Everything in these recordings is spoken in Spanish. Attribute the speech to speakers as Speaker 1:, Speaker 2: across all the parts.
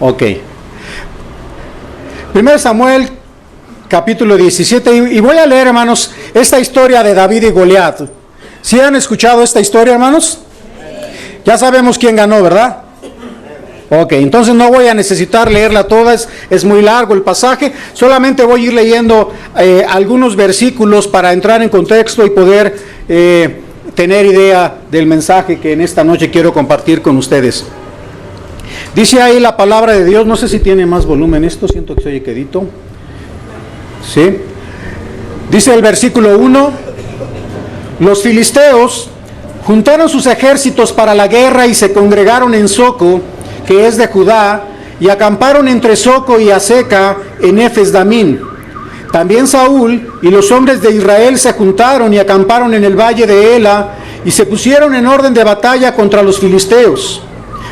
Speaker 1: Ok. 1 Samuel, capítulo 17, y voy a leer, hermanos, esta historia de David y Goliat. ¿Sí han escuchado esta historia, hermanos? Ya sabemos quién ganó, ¿verdad? Ok, entonces no voy a necesitar leerla toda, es muy largo el pasaje, solamente voy a ir leyendo algunos versículos para entrar en contexto y poder tener idea del mensaje que en esta noche quiero compartir con ustedes. Dice ahí la palabra de Dios, no sé si tiene más volumen esto, siento que se oye quedito. ¿Sí? Dice el versículo 1, los filisteos juntaron sus ejércitos para la guerra y se congregaron en Soco, que es de Judá, y acamparon entre Soco y Azeca en Efes-Damín. También Saúl y los hombres de Israel se juntaron y acamparon en el valle de Ela y se pusieron en orden de batalla contra los filisteos.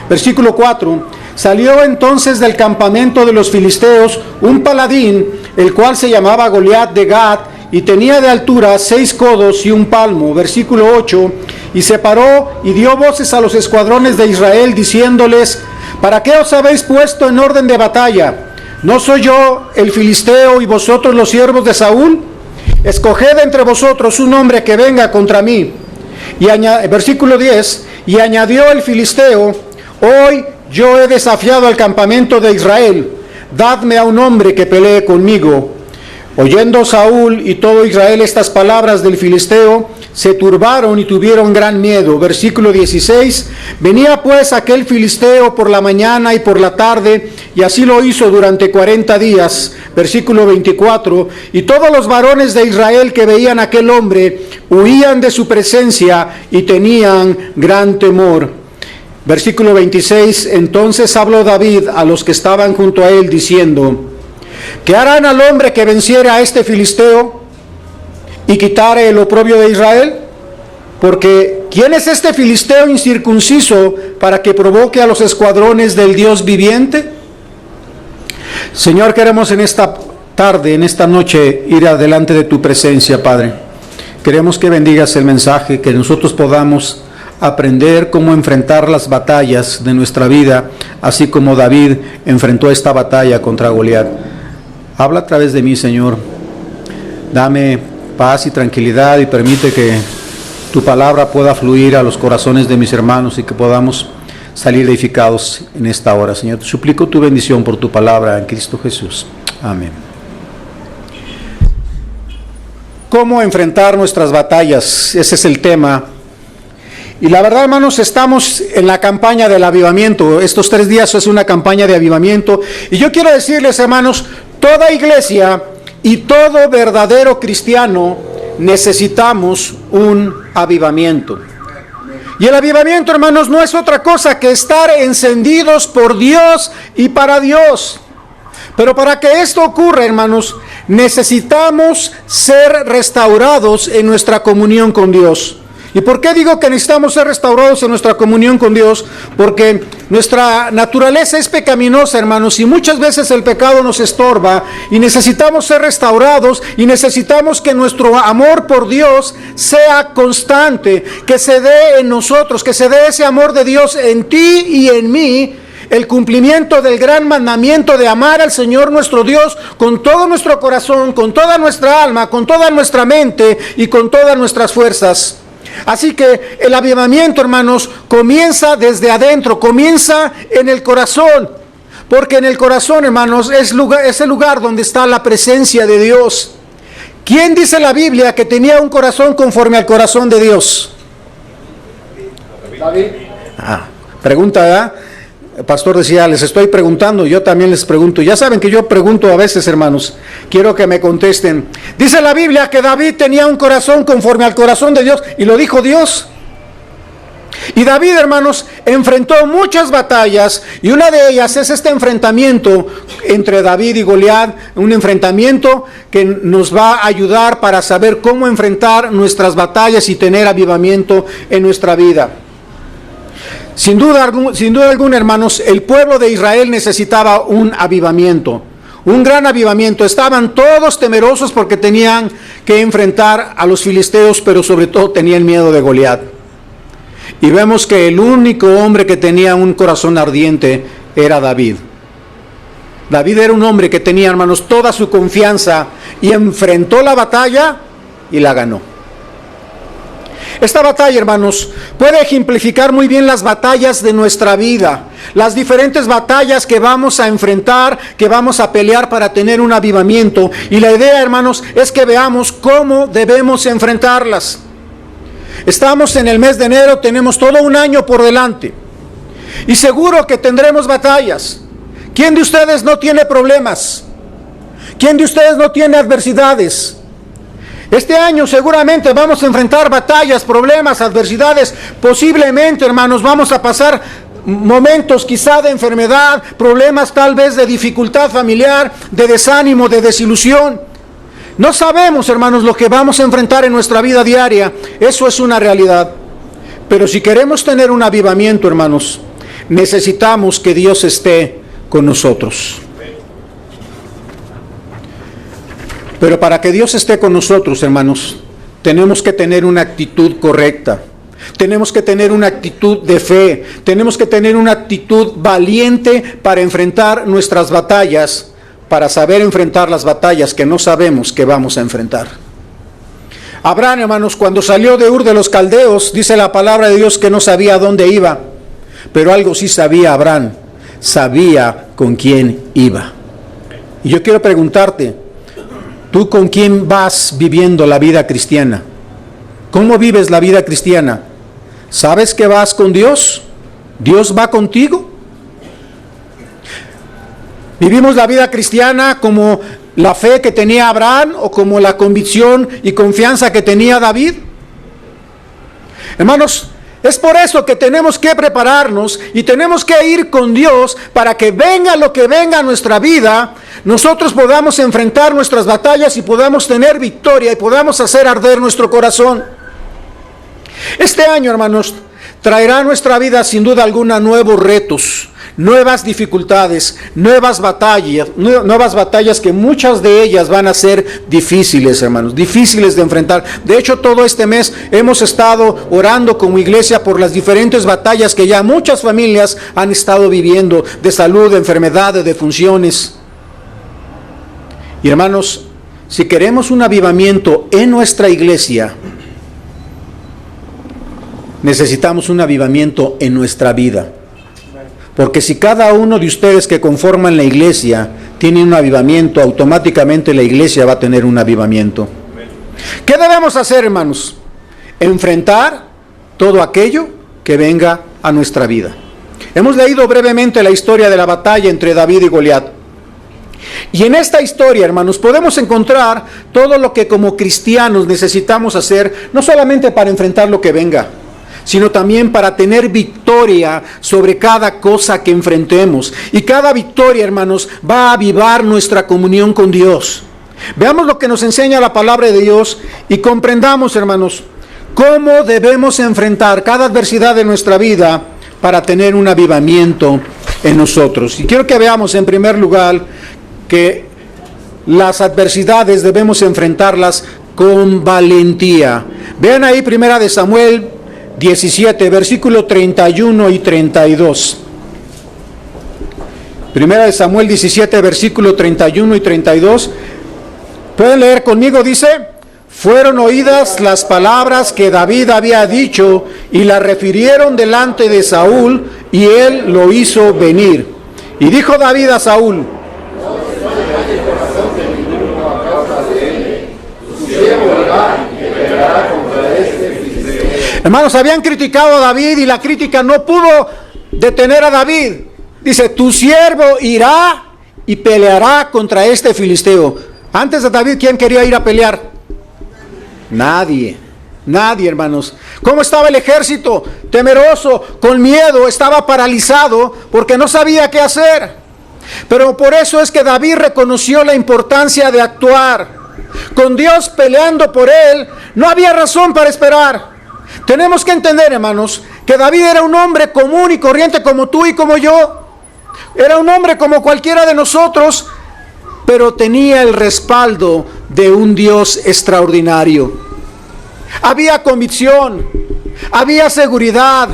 Speaker 1: Versículo 4, salió entonces del campamento de los filisteos un paladín, el cual se llamaba Goliat de Gat, y tenía de altura 6 codos y 1 palmo. Versículo 8, y se paró y dio voces a los escuadrones de Israel, diciéndoles, ¿para qué os habéis puesto en orden de batalla? ¿No soy yo el filisteo y vosotros los siervos de Saúl? Escoged entre vosotros un hombre que venga contra mí. Y versículo 10, y añadió el filisteo, hoy yo he desafiado al campamento de Israel, dadme a un hombre que pelee conmigo. Oyendo Saúl y todo Israel estas palabras del filisteo, se turbaron y tuvieron gran miedo. Versículo 16, venía pues aquel filisteo por la mañana y por la tarde, y así lo hizo durante 40 días. Versículo 24, y todos los varones de Israel que veían a aquel hombre, huían de su presencia y tenían gran temor. Versículo 26, entonces habló David a los que estaban junto a él, diciendo, ¿qué harán al hombre que venciere a este filisteo y quitare el oprobio de Israel? Porque ¿quién es este filisteo incircunciso para que provoque a los escuadrones del Dios viviente? Señor, queremos en esta tarde, en esta noche, ir adelante de tu presencia, Padre. Queremos que bendigas el mensaje, que nosotros podamos aprender cómo enfrentar las batallas de nuestra vida, así como David enfrentó esta batalla contra Goliat. Habla a través de mí, Señor. Dame paz y tranquilidad y permite que tu palabra pueda fluir a los corazones de mis hermanos y que podamos salir edificados en esta hora. Señor, te suplico tu bendición por tu palabra en Cristo Jesús. Amén. ¿Cómo enfrentar nuestras batallas? Ese es el tema. Y la verdad, hermanos, estamos en la campaña del avivamiento. Estos 3 días es una campaña de avivamiento. Y yo quiero decirles, hermanos, toda iglesia y todo verdadero cristiano necesitamos un avivamiento. Y el avivamiento, hermanos, no es otra cosa que estar encendidos por Dios y para Dios. Pero para que esto ocurra, hermanos, necesitamos ser restaurados en nuestra comunión con Dios. ¿Y por qué digo que necesitamos ser restaurados en nuestra comunión con Dios? Porque nuestra naturaleza es pecaminosa, hermanos, y muchas veces el pecado nos estorba y necesitamos ser restaurados y necesitamos que nuestro amor por Dios sea constante, que se dé en nosotros, que se dé ese amor de Dios en ti y en mí, el cumplimiento del gran mandamiento de amar al Señor nuestro Dios con todo nuestro corazón, con toda nuestra alma, con toda nuestra mente y con todas nuestras fuerzas. Así que el avivamiento, hermanos, comienza desde adentro, comienza en el corazón, porque en el corazón, hermanos, es el lugar donde está la presencia de Dios. ¿Quién dice la Biblia que tenía un corazón conforme al corazón de Dios? David. Pregunta, ¿verdad? El pastor decía, les estoy preguntando, yo también les pregunto. Ya saben que yo pregunto a veces, hermanos. Quiero que me contesten. Dice la Biblia que David tenía un corazón conforme al corazón de Dios, y lo dijo Dios. Y David, hermanos, enfrentó muchas batallas, y una de ellas es este enfrentamiento entre David y Goliat, un enfrentamiento que nos va a ayudar para saber cómo enfrentar nuestras batallas y tener avivamiento en nuestra vida. Sin duda alguna, hermanos, el pueblo de Israel necesitaba un avivamiento, un gran avivamiento. Estaban todos temerosos porque tenían que enfrentar a los filisteos, pero sobre todo tenían miedo de Goliat. Y vemos que el único hombre que tenía un corazón ardiente era David. David era un hombre que tenía, hermanos, toda su confianza y enfrentó la batalla y la ganó. Esta batalla, hermanos, puede ejemplificar muy bien las batallas de nuestra vida, las diferentes batallas que vamos a enfrentar, que vamos a pelear para tener un avivamiento. Y la idea, hermanos, es que veamos cómo debemos enfrentarlas. Estamos en el mes de enero, tenemos todo un año por delante. Y seguro que tendremos batallas. ¿Quién de ustedes no tiene problemas? ¿Quién de ustedes no tiene adversidades? Este año seguramente vamos a enfrentar batallas, problemas, adversidades. Posiblemente, hermanos, vamos a pasar momentos quizá de enfermedad, problemas tal vez de dificultad familiar, de desánimo, de desilusión. No sabemos, hermanos, lo que vamos a enfrentar en nuestra vida diaria. Eso es una realidad. Pero si queremos tener un avivamiento, hermanos, necesitamos que Dios esté con nosotros. Pero para que Dios esté con nosotros, hermanos, tenemos que tener una actitud correcta. Tenemos que tener una actitud de fe. Tenemos que tener una actitud valiente para enfrentar nuestras batallas, para saber enfrentar las batallas que no sabemos que vamos a enfrentar. Abraham, hermanos, cuando salió de Ur de los Caldeos, dice la palabra de Dios que no sabía a dónde iba. Pero algo sí sabía Abraham, sabía con quién iba. Y yo quiero preguntarte, ¿tú con quién vas viviendo la vida cristiana? ¿Cómo vives la vida cristiana? ¿Sabes que vas con Dios? ¿Dios va contigo? ¿Vivimos la vida cristiana como la fe que tenía Abraham o como la convicción y confianza que tenía David? Hermanos, es por eso que tenemos que prepararnos y tenemos que ir con Dios para que venga lo que venga a nuestra vida, nosotros podamos enfrentar nuestras batallas y podamos tener victoria y podamos hacer arder nuestro corazón. Este año, hermanos, traerá a nuestra vida sin duda alguna nuevos retos, nuevas dificultades, nuevas batallas que muchas de ellas van a ser difíciles, hermanos, difíciles de enfrentar. De hecho, todo este mes hemos estado orando como iglesia por las diferentes batallas que ya muchas familias han estado viviendo, de salud, de enfermedad, de defunciones. Y hermanos, si queremos un avivamiento en nuestra iglesia, necesitamos un avivamiento en nuestra vida. Porque si cada uno de ustedes que conforman la iglesia tiene un avivamiento, automáticamente la iglesia va a tener un avivamiento. ¿Qué debemos hacer, hermanos? Enfrentar todo aquello que venga a nuestra vida. Hemos leído brevemente la historia de la batalla entre David y Goliat. Y en esta historia, hermanos, podemos encontrar todo lo que como cristianos necesitamos hacer, no solamente para enfrentar lo que venga, sino también para tener victoria sobre cada cosa que enfrentemos. Y cada victoria, hermanos, va a avivar nuestra comunión con Dios. Veamos lo que nos enseña la palabra de Dios y comprendamos, hermanos, cómo debemos enfrentar cada adversidad de nuestra vida para tener un avivamiento en nosotros. Y quiero que veamos en primer lugar que las adversidades debemos enfrentarlas con valentía. Vean ahí 1 Samuel 17, versículo 31 y 32. 1 Samuel 17, versículo 31 y 32. ¿Pueden leer conmigo? Dice: fueron oídas las palabras que David había dicho y las refirieron delante de Saúl, y él lo hizo venir. Y dijo David a Saúl: hermanos, habían criticado a David y la crítica no pudo detener a David. Dice: tu siervo irá y peleará contra este filisteo. Antes de David, ¿quién quería ir a pelear? Nadie, hermanos. ¿Cómo estaba el ejército? Temeroso, con miedo, estaba paralizado porque no sabía qué hacer. Pero por eso es que David reconoció la importancia de actuar. Con Dios peleando por él, no había razón para esperar. Tenemos que entender, hermanos, que David era un hombre común y corriente como tú y como yo. Era un hombre como cualquiera de nosotros, pero tenía el respaldo de un Dios extraordinario. Había convicción, había seguridad,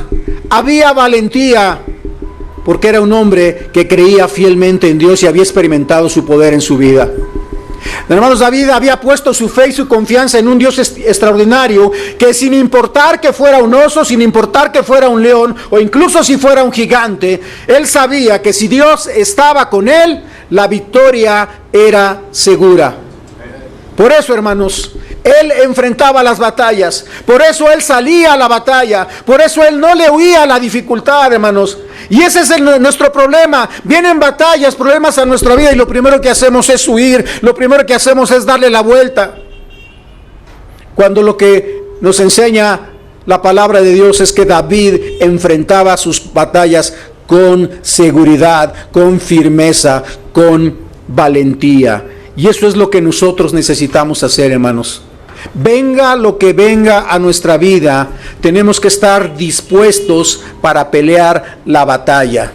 Speaker 1: había valentía, porque era un hombre que creía fielmente en Dios y había experimentado su poder en su vida. Hermanos, David había puesto su fe y su confianza en un Dios extraordinario, que sin importar que fuera un oso, sin importar que fuera un león, o incluso si fuera un gigante, él sabía que si Dios estaba con él, la victoria era segura. Por eso, hermanos, él enfrentaba las batallas, por eso él salía a la batalla, por eso él no le huía a la dificultad, hermanos. Y ese es nuestro problema. Vienen batallas, problemas a nuestra vida y lo primero que hacemos es huir, lo primero que hacemos es darle la vuelta. Cuando lo que nos enseña la palabra de Dios es que David enfrentaba sus batallas con seguridad, con firmeza, con valentía. Y eso es lo que nosotros necesitamos hacer, hermanos. Venga lo que venga a nuestra vida, tenemos que estar dispuestos para pelear la batalla.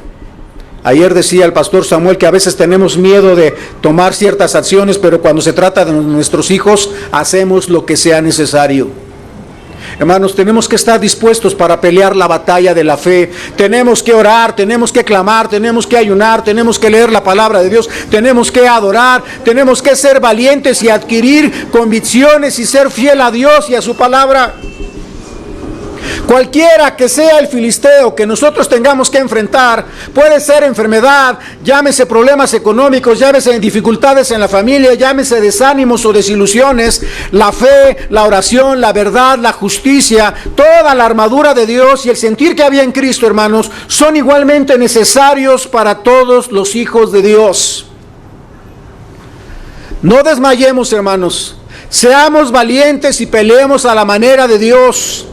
Speaker 1: Ayer decía el pastor Samuel que a veces tenemos miedo de tomar ciertas acciones, pero cuando se trata de nuestros hijos, hacemos lo que sea necesario. Hermanos, tenemos que estar dispuestos para pelear la batalla de la fe. Tenemos que orar, tenemos que clamar, tenemos que ayunar, tenemos que leer la palabra de Dios, tenemos que adorar, tenemos que ser valientes y adquirir convicciones y ser fiel a Dios y a su palabra. Cualquiera que sea el filisteo que nosotros tengamos que enfrentar, puede ser enfermedad, llámese problemas económicos, llámese dificultades en la familia, llámese desánimos o desilusiones, la fe, la oración, la verdad, la justicia, toda la armadura de Dios y el sentir que había en Cristo, hermanos, son igualmente necesarios para todos los hijos de Dios. No desmayemos, hermanos, seamos valientes y peleemos a la manera de Dios.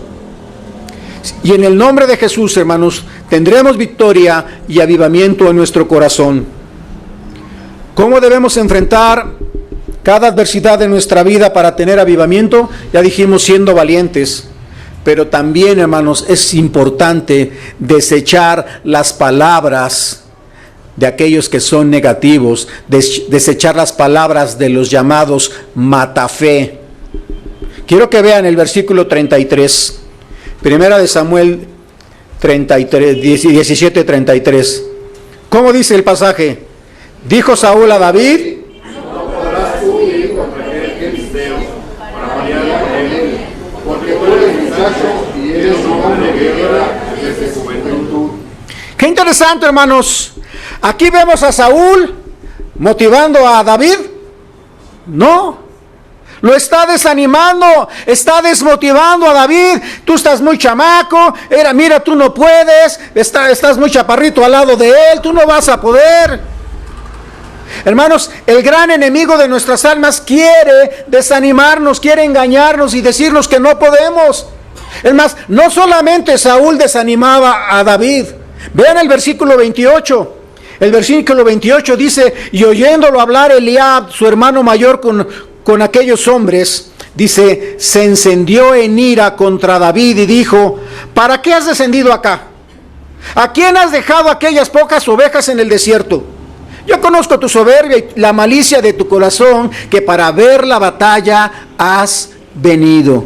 Speaker 1: Y en el nombre de Jesús, hermanos, tendremos victoria y avivamiento en nuestro corazón. ¿Cómo debemos enfrentar cada adversidad de nuestra vida para tener avivamiento? Ya dijimos, siendo valientes. Pero también, hermanos, es importante desechar las palabras de aquellos que son negativos, desechar las palabras de los llamados matafe. Quiero que vean el versículo 33. Primera de Samuel 17:33. ¿Cómo dice el pasaje? Dijo Saúl a David:
Speaker 2: no podrás tú ir contra aquel filisteo para pelear con él, porque tú eres muchacho y eres un hombre de guerra desde su juventud.
Speaker 1: Qué interesante, hermanos. Aquí vemos a Saúl motivando a David. No. Lo está desanimando, está desmotivando a David. Tú estás muy chamaco, mira, tú no puedes, estás muy chaparrito al lado de él, tú no vas a poder. Hermanos, el gran enemigo de nuestras almas quiere desanimarnos, quiere engañarnos y decirnos que no podemos. Es más, no solamente Saúl desanimaba a David. Vean el versículo 28. El versículo 28 dice: y oyéndolo hablar Eliab, su hermano mayor, con aquellos hombres, dice, se encendió en ira contra David y dijo: ¿para qué has descendido acá? ¿A quién has dejado aquellas pocas ovejas en el desierto? Yo conozco tu soberbia y la malicia de tu corazón, que para ver la batalla has venido.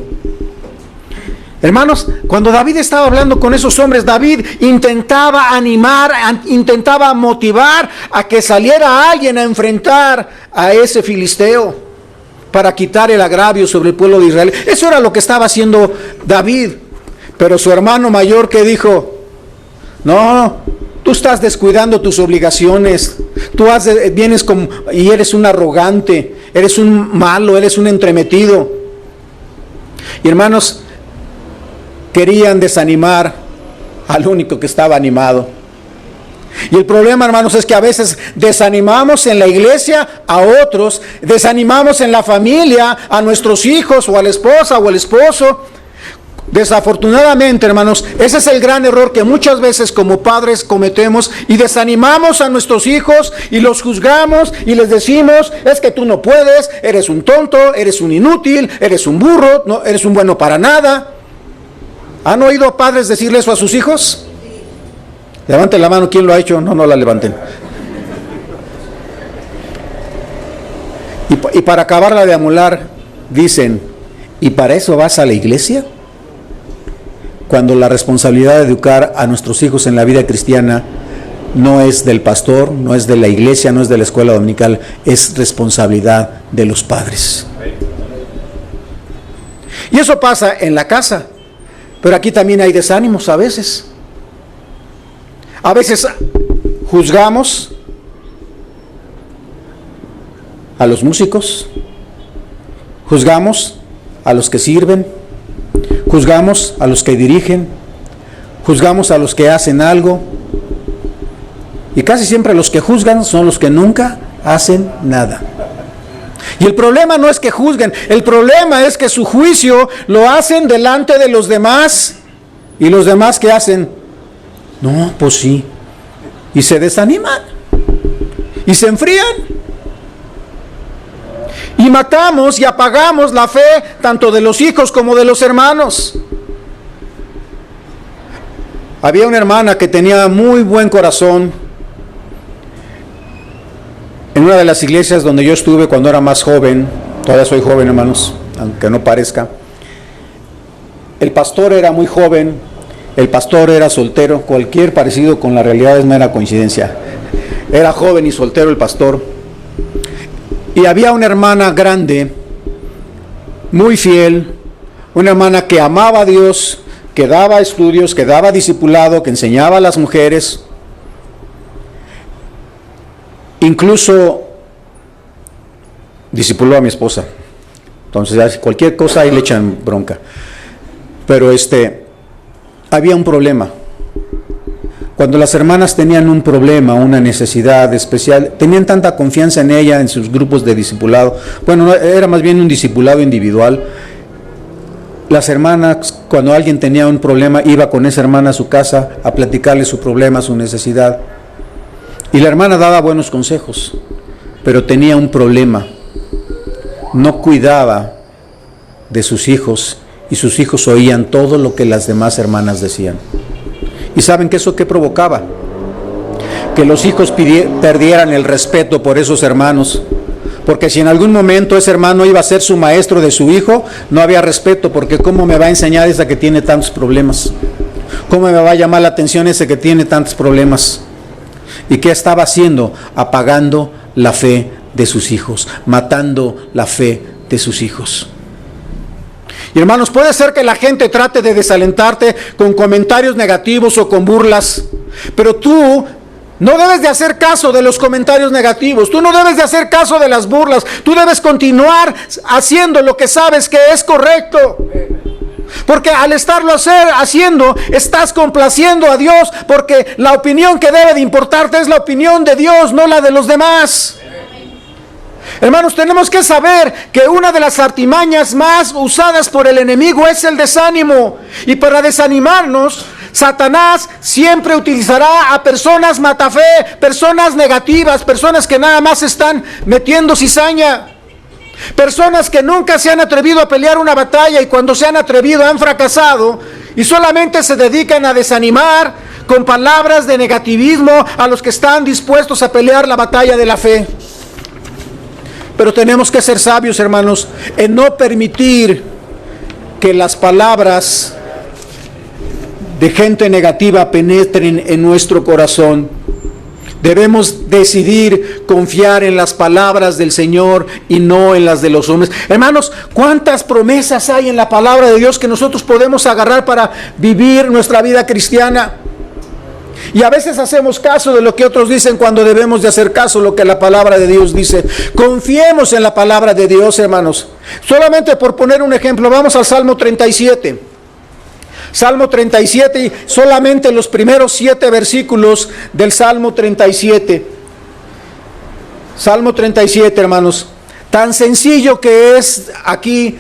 Speaker 1: Hermanos, cuando David estaba hablando con esos hombres, David intentaba animar, intentaba motivar a que saliera alguien a enfrentar a ese filisteo, para quitar el agravio sobre el pueblo de Israel. Eso era lo que estaba haciendo David. Pero su hermano mayor, ¿qué dijo? No, tú estás descuidando tus obligaciones. Tú vienes y eres un arrogante, eres un malo, eres un entremetido. Y hermanos, querían desanimar al único que estaba animado. Y el problema, hermanos, es que a veces desanimamos en la iglesia a otros, desanimamos en la familia a nuestros hijos o a la esposa o al esposo. Desafortunadamente, hermanos, ese es el gran error que muchas veces como padres cometemos, y desanimamos a nuestros hijos y los juzgamos y les decimos: es que tú no puedes, eres un tonto, eres un inútil, eres un burro, no eres un bueno para nada. ¿Han oído a padres decirle eso a sus hijos? Levanten la mano, ¿quién lo ha hecho? No la levanten. Y para acabarla de amular, dicen: ¿y para eso vas a la iglesia? Cuando la responsabilidad de educar a nuestros hijos en la vida cristiana no es del pastor, no es de la iglesia, no es de la escuela dominical, es responsabilidad de los padres. Y eso pasa en la casa, pero aquí también hay desánimos a veces. A veces juzgamos a los músicos, juzgamos a los que sirven, juzgamos a los que dirigen, juzgamos a los que hacen algo, y casi siempre los que juzgan son los que nunca hacen nada. Y el problema no es que juzguen, el problema es que su juicio lo hacen delante de los demás, y los demás ¿qué hacen? No, pues sí, y se desaniman, y se enfrían, y matamos y apagamos la fe tanto de los hijos como de los hermanos. Había una hermana que tenía muy buen corazón en una de las iglesias donde yo estuve cuando era más joven. Todavía soy joven, hermanos, aunque no parezca. El pastor era muy joven, el pastor era soltero. Cualquier parecido con la realidad es mera coincidencia. Era joven y soltero el pastor. Y había una hermana grande, muy fiel, una hermana que amaba a Dios, que daba estudios, que daba discipulado, que enseñaba a las mujeres. Incluso discipuló a mi esposa. Entonces, cualquier cosa ahí le echan bronca. Pero había un problema. Cuando las hermanas tenían un problema, una necesidad especial, tenían tanta confianza en ella, en sus grupos de discipulado. Bueno, era más bien un discipulado individual. Las hermanas, cuando alguien tenía un problema, iba con esa hermana a su casa a platicarle su problema, su necesidad. Y la hermana daba buenos consejos, pero tenía un problema. No cuidaba de sus hijos, y sus hijos oían todo lo que las demás hermanas decían. ¿Y saben qué eso qué provocaba? Que los hijos perdieran el respeto por esos hermanos. Porque si en algún momento ese hermano iba a ser su maestro de su hijo, no había respeto, porque ¿cómo me va a enseñar esa que tiene tantos problemas? ¿Cómo me va a llamar la atención ese que tiene tantos problemas? ¿Y qué estaba haciendo? Apagando la fe de sus hijos, matando la fe de sus hijos. Y hermanos, puede ser que la gente trate de desalentarte con comentarios negativos o con burlas, pero tú no debes de hacer caso de los comentarios negativos, tú no debes de hacer caso de las burlas, tú debes continuar haciendo lo que sabes que es correcto. Porque al estarlo haciendo, estás complaciendo a Dios, porque la opinión que debe de importarte es la opinión de Dios, no la de los demás. Hermanos, tenemos que saber que una de las artimañas más usadas por el enemigo es el desánimo. Y para desanimarnos, Satanás siempre utilizará a personas matafé, personas negativas, personas que nada más están metiendo cizaña. Personas que nunca se han atrevido a pelear una batalla, y cuando se han atrevido han fracasado y solamente se dedican a desanimar con palabras de negativismo a los que están dispuestos a pelear la batalla de la fe. Pero tenemos que ser sabios, hermanos, en no permitir que las palabras de gente negativa penetren en nuestro corazón. Debemos decidir confiar en las palabras del Señor y no en las de los hombres. Hermanos, ¿cuántas promesas hay en la palabra de Dios que nosotros podemos agarrar para vivir nuestra vida cristiana? Y a veces hacemos caso de lo que otros dicen cuando debemos de hacer caso de lo que la palabra de Dios dice. Confiemos en la palabra de Dios, hermanos. Solamente por poner un ejemplo, vamos al Salmo 37. Salmo 37, y solamente los primeros 7 versículos del Salmo 37. Salmo 37, hermanos. Tan sencillo que es aquí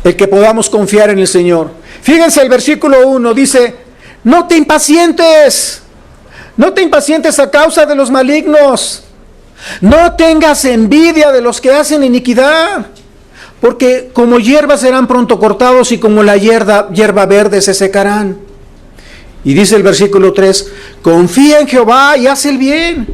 Speaker 1: el que podamos confiar en el Señor. Fíjense el versículo 1, dice: no te impacientes a causa de los malignos, no tengas envidia de los que hacen iniquidad, porque como hierba serán pronto cortados y como la hierba verde se secarán. Y dice el versículo 3, confía en Jehová y haz el bien,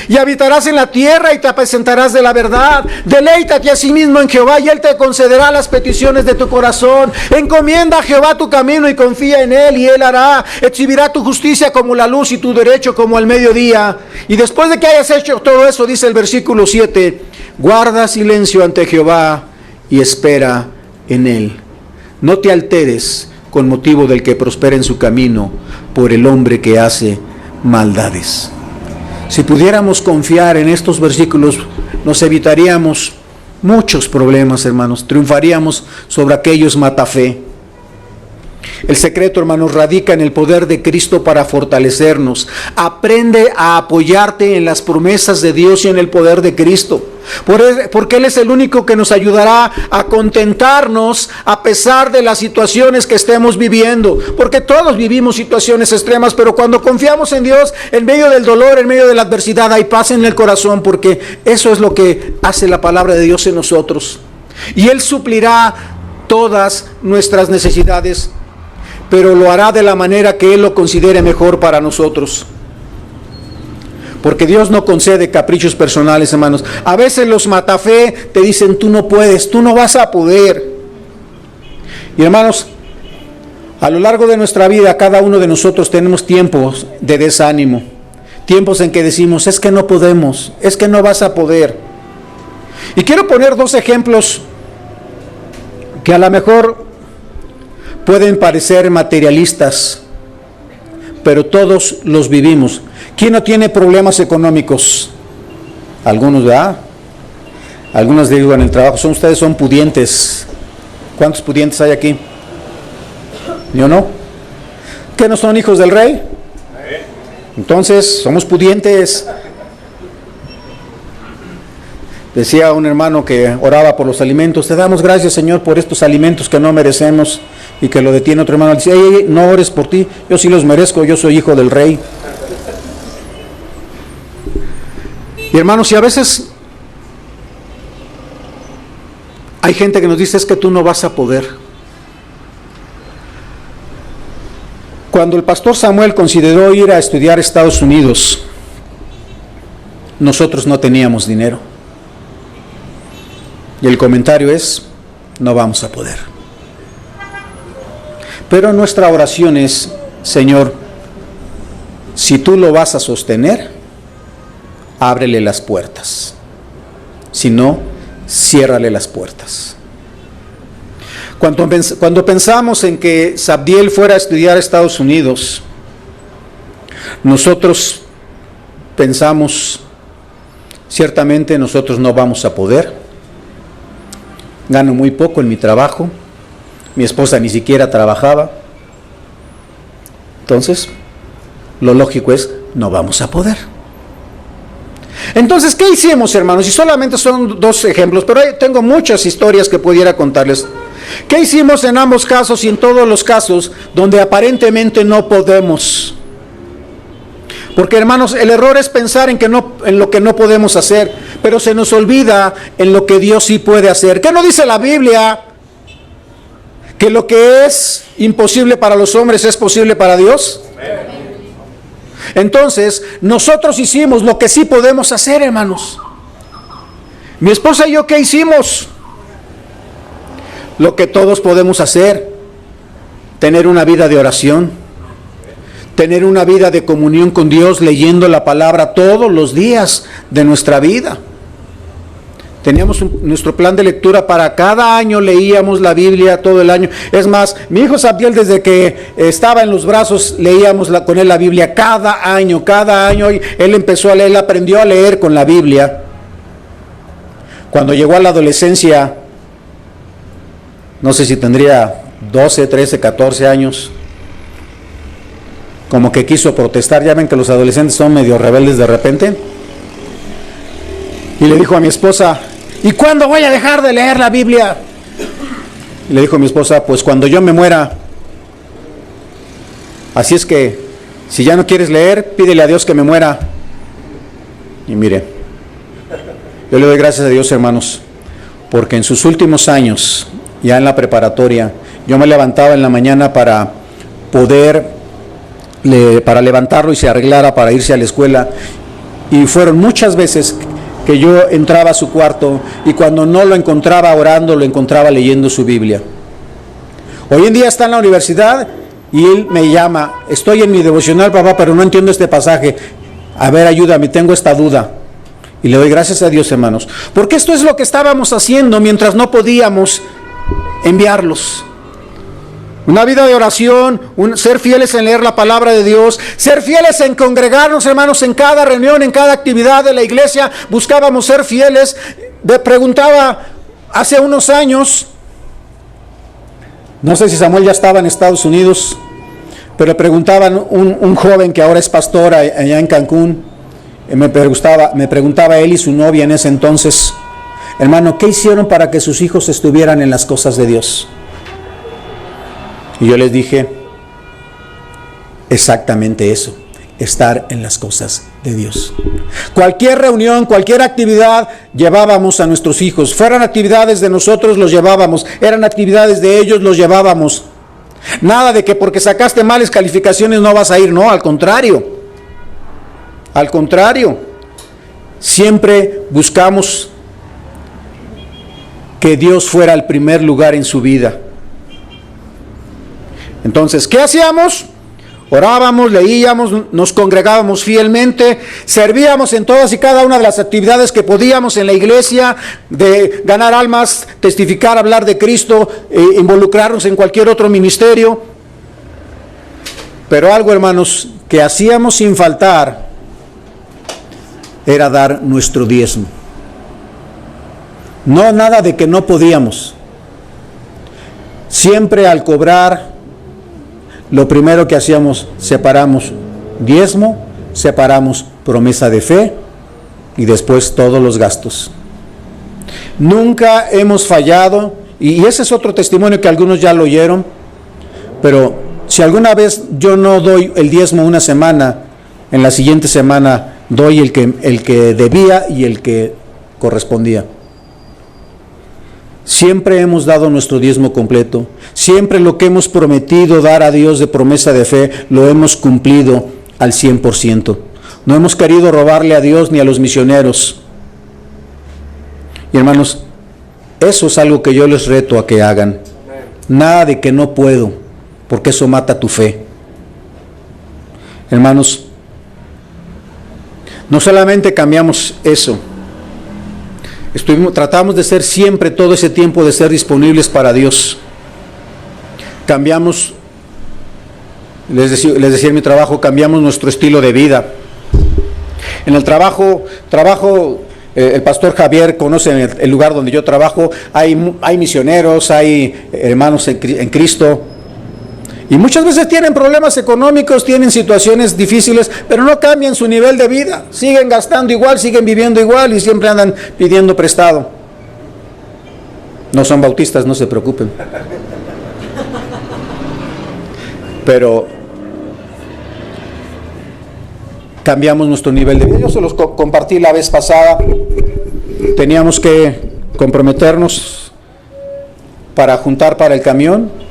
Speaker 1: Y habitarás en la tierra y te apacentarás de la verdad. Deleítate a sí mismo en Jehová y Él te concederá las peticiones de tu corazón. Encomienda a Jehová tu camino y confía en Él y Él hará. Exhibirá tu justicia como la luz y tu derecho como el mediodía. Y después de que hayas hecho todo eso, dice el versículo 7, guarda silencio ante Jehová y espera en Él. No te alteres con motivo del que prospera en su camino por el hombre que hace maldades. Si pudiéramos confiar en estos versículos, nos evitaríamos muchos problemas, hermanos. Triunfaríamos sobre aquellos matafe. El secreto, hermanos, radica en el poder de Cristo para fortalecernos. Aprende a apoyarte en las promesas de Dios y en el poder de Cristo. Porque Él es el único que nos ayudará a contentarnos a pesar de las situaciones que estemos viviendo. Porque todos vivimos situaciones extremas, pero cuando confiamos en Dios, en medio del dolor, en medio de la adversidad, hay paz en el corazón, porque eso es lo que hace la palabra de Dios en nosotros. Y Él suplirá todas nuestras necesidades, pero lo hará de la manera que Él lo considere mejor para nosotros. Porque Dios no concede caprichos personales, hermanos. A veces los matafe te dicen, tú no puedes, tú no vas a poder. Y hermanos, a lo largo de nuestra vida, cada uno de nosotros tenemos tiempos de desánimo. Tiempos en que decimos, es que no podemos, es que no vas a poder. Y quiero poner dos ejemplos que a lo mejor pueden parecer materialistas, pero todos los vivimos. ¿Quién no tiene problemas económicos? Algunos, ¿verdad? Algunos digo en el trabajo, ustedes son pudientes. ¿Cuántos pudientes hay aquí? ¿Yo no? ¿Qué no son hijos del rey? Entonces, somos pudientes. Decía un hermano que oraba por los alimentos, te damos gracias, Señor, por estos alimentos que no merecemos, y que lo detiene otro hermano, dice, ey, no ores por ti, yo sí los merezco, yo soy hijo del rey. Y hermanos, y a veces hay gente que nos dice, es que tú no vas a poder. Cuando el pastor Samuel consideró ir a estudiar a Estados Unidos, nosotros no teníamos dinero. Y el comentario es, no vamos a poder. Pero nuestra oración es, Señor, si tú lo vas a sostener, ábrele las puertas. Si no, ciérrale las puertas. Cuando pensamos en que Sabdiel fuera a estudiar a Estados Unidos, nosotros pensamos, ciertamente nosotros no vamos a poder. Gano muy poco en mi trabajo. Mi esposa ni siquiera trabajaba. Entonces, lo lógico es, no vamos a poder. Entonces, ¿qué hicimos, hermanos? Y solamente son dos ejemplos, pero tengo muchas historias que pudiera contarles. ¿Qué hicimos en ambos casos y en todos los casos donde aparentemente no podemos? Porque, hermanos, el error es pensar en lo que no podemos hacer, pero se nos olvida en lo que Dios sí puede hacer. ¿Qué no dice la Biblia? Que lo que es imposible para los hombres es posible para Dios. Entonces, nosotros hicimos lo que sí podemos hacer, hermanos. Mi esposa y yo, ¿qué hicimos? Lo que todos podemos hacer: tener una vida de oración, tener una vida de comunión con Dios, leyendo la palabra todos los días de nuestra vida. Teníamos nuestro plan de lectura para cada año, leíamos la Biblia todo el año. Es más, mi hijo Sabdiel, desde que estaba en los brazos, leíamos con él la Biblia cada año, y él empezó a leer, él aprendió a leer con la Biblia. Cuando llegó a la adolescencia, no sé si tendría 12, 13, 14 años, como que quiso protestar. Ya ven que los adolescentes son medio rebeldes de repente. Y le dijo a mi esposa, ¿y cuándo voy a dejar de leer la Biblia? Y le dijo a mi esposa, pues cuando yo me muera. Así es que, si ya no quieres leer, pídele a Dios que me muera. Y mire, yo le doy gracias a Dios, hermanos, porque en sus últimos años, ya en la preparatoria, yo me levantaba en la mañana para levantarlo y se arreglara para irse a la escuela. Y fueron muchas veces que yo entraba a su cuarto y cuando no lo encontraba orando, lo encontraba leyendo su Biblia. Hoy en día está en la universidad y él me llama, estoy en mi devocional, papá, pero no entiendo este pasaje. A ver, ayúdame, tengo esta duda. Y le doy gracias a Dios, hermanos, porque esto es lo que estábamos haciendo mientras no podíamos enviarlos. Una vida de oración, ser fieles en leer la palabra de Dios, ser fieles en congregarnos, hermanos, en cada reunión, en cada actividad de la iglesia, buscábamos ser fieles. Preguntaba hace unos años, no sé si Samuel ya estaba en Estados Unidos, pero preguntaban un joven que ahora es pastor allá en Cancún, me preguntaba él y su novia en ese entonces, hermano, ¿qué hicieron para que sus hijos estuvieran en las cosas de Dios? Y yo les dije, exactamente eso, estar en las cosas de Dios. Cualquier reunión, cualquier actividad, llevábamos a nuestros hijos. Fueran actividades de nosotros, los llevábamos. Eran actividades de ellos, los llevábamos. Nada de que porque sacaste malas calificaciones no vas a ir, no, al contrario. Al contrario, siempre buscamos que Dios fuera el primer lugar en su vida. Entonces, ¿qué hacíamos? Orábamos, leíamos, nos congregábamos fielmente, servíamos en todas y cada una de las actividades que podíamos en la iglesia, de ganar almas, testificar, hablar de Cristo, involucrarnos en cualquier otro ministerio. Pero algo, hermanos, que hacíamos sin faltar era dar nuestro diezmo. No, nada de que no podíamos. Siempre al cobrar, lo primero que hacíamos, separamos diezmo, separamos promesa de fe y después todos los gastos. Nunca hemos fallado, y ese es otro testimonio que algunos ya lo oyeron, pero si alguna vez yo no doy el diezmo una semana, en la siguiente semana doy el que debía y el que correspondía. Siempre hemos dado nuestro diezmo completo. Siempre lo que hemos prometido dar a Dios de promesa de fe, lo hemos cumplido al 100%. No hemos querido robarle a Dios ni a los misioneros. Y hermanos, eso es algo que yo les reto a que hagan. Nada de que no puedo, porque eso mata tu fe. Hermanos, no solamente cambiamos eso, tratamos de ser siempre, todo ese tiempo, de ser disponibles para Dios. Cambiamos, les decía en mi trabajo, cambiamos nuestro estilo de vida. En el trabajo, el pastor Javier conoce el lugar donde yo trabajo, hay misioneros, hay hermanos en Cristo. Y muchas veces tienen problemas económicos, tienen situaciones difíciles, pero no cambian su nivel de vida. Siguen gastando igual, siguen viviendo igual y siempre andan pidiendo prestado. No son bautistas, no se preocupen. Pero cambiamos nuestro nivel de vida. Yo se los compartí la vez pasada. Teníamos que comprometernos para juntar para el camión.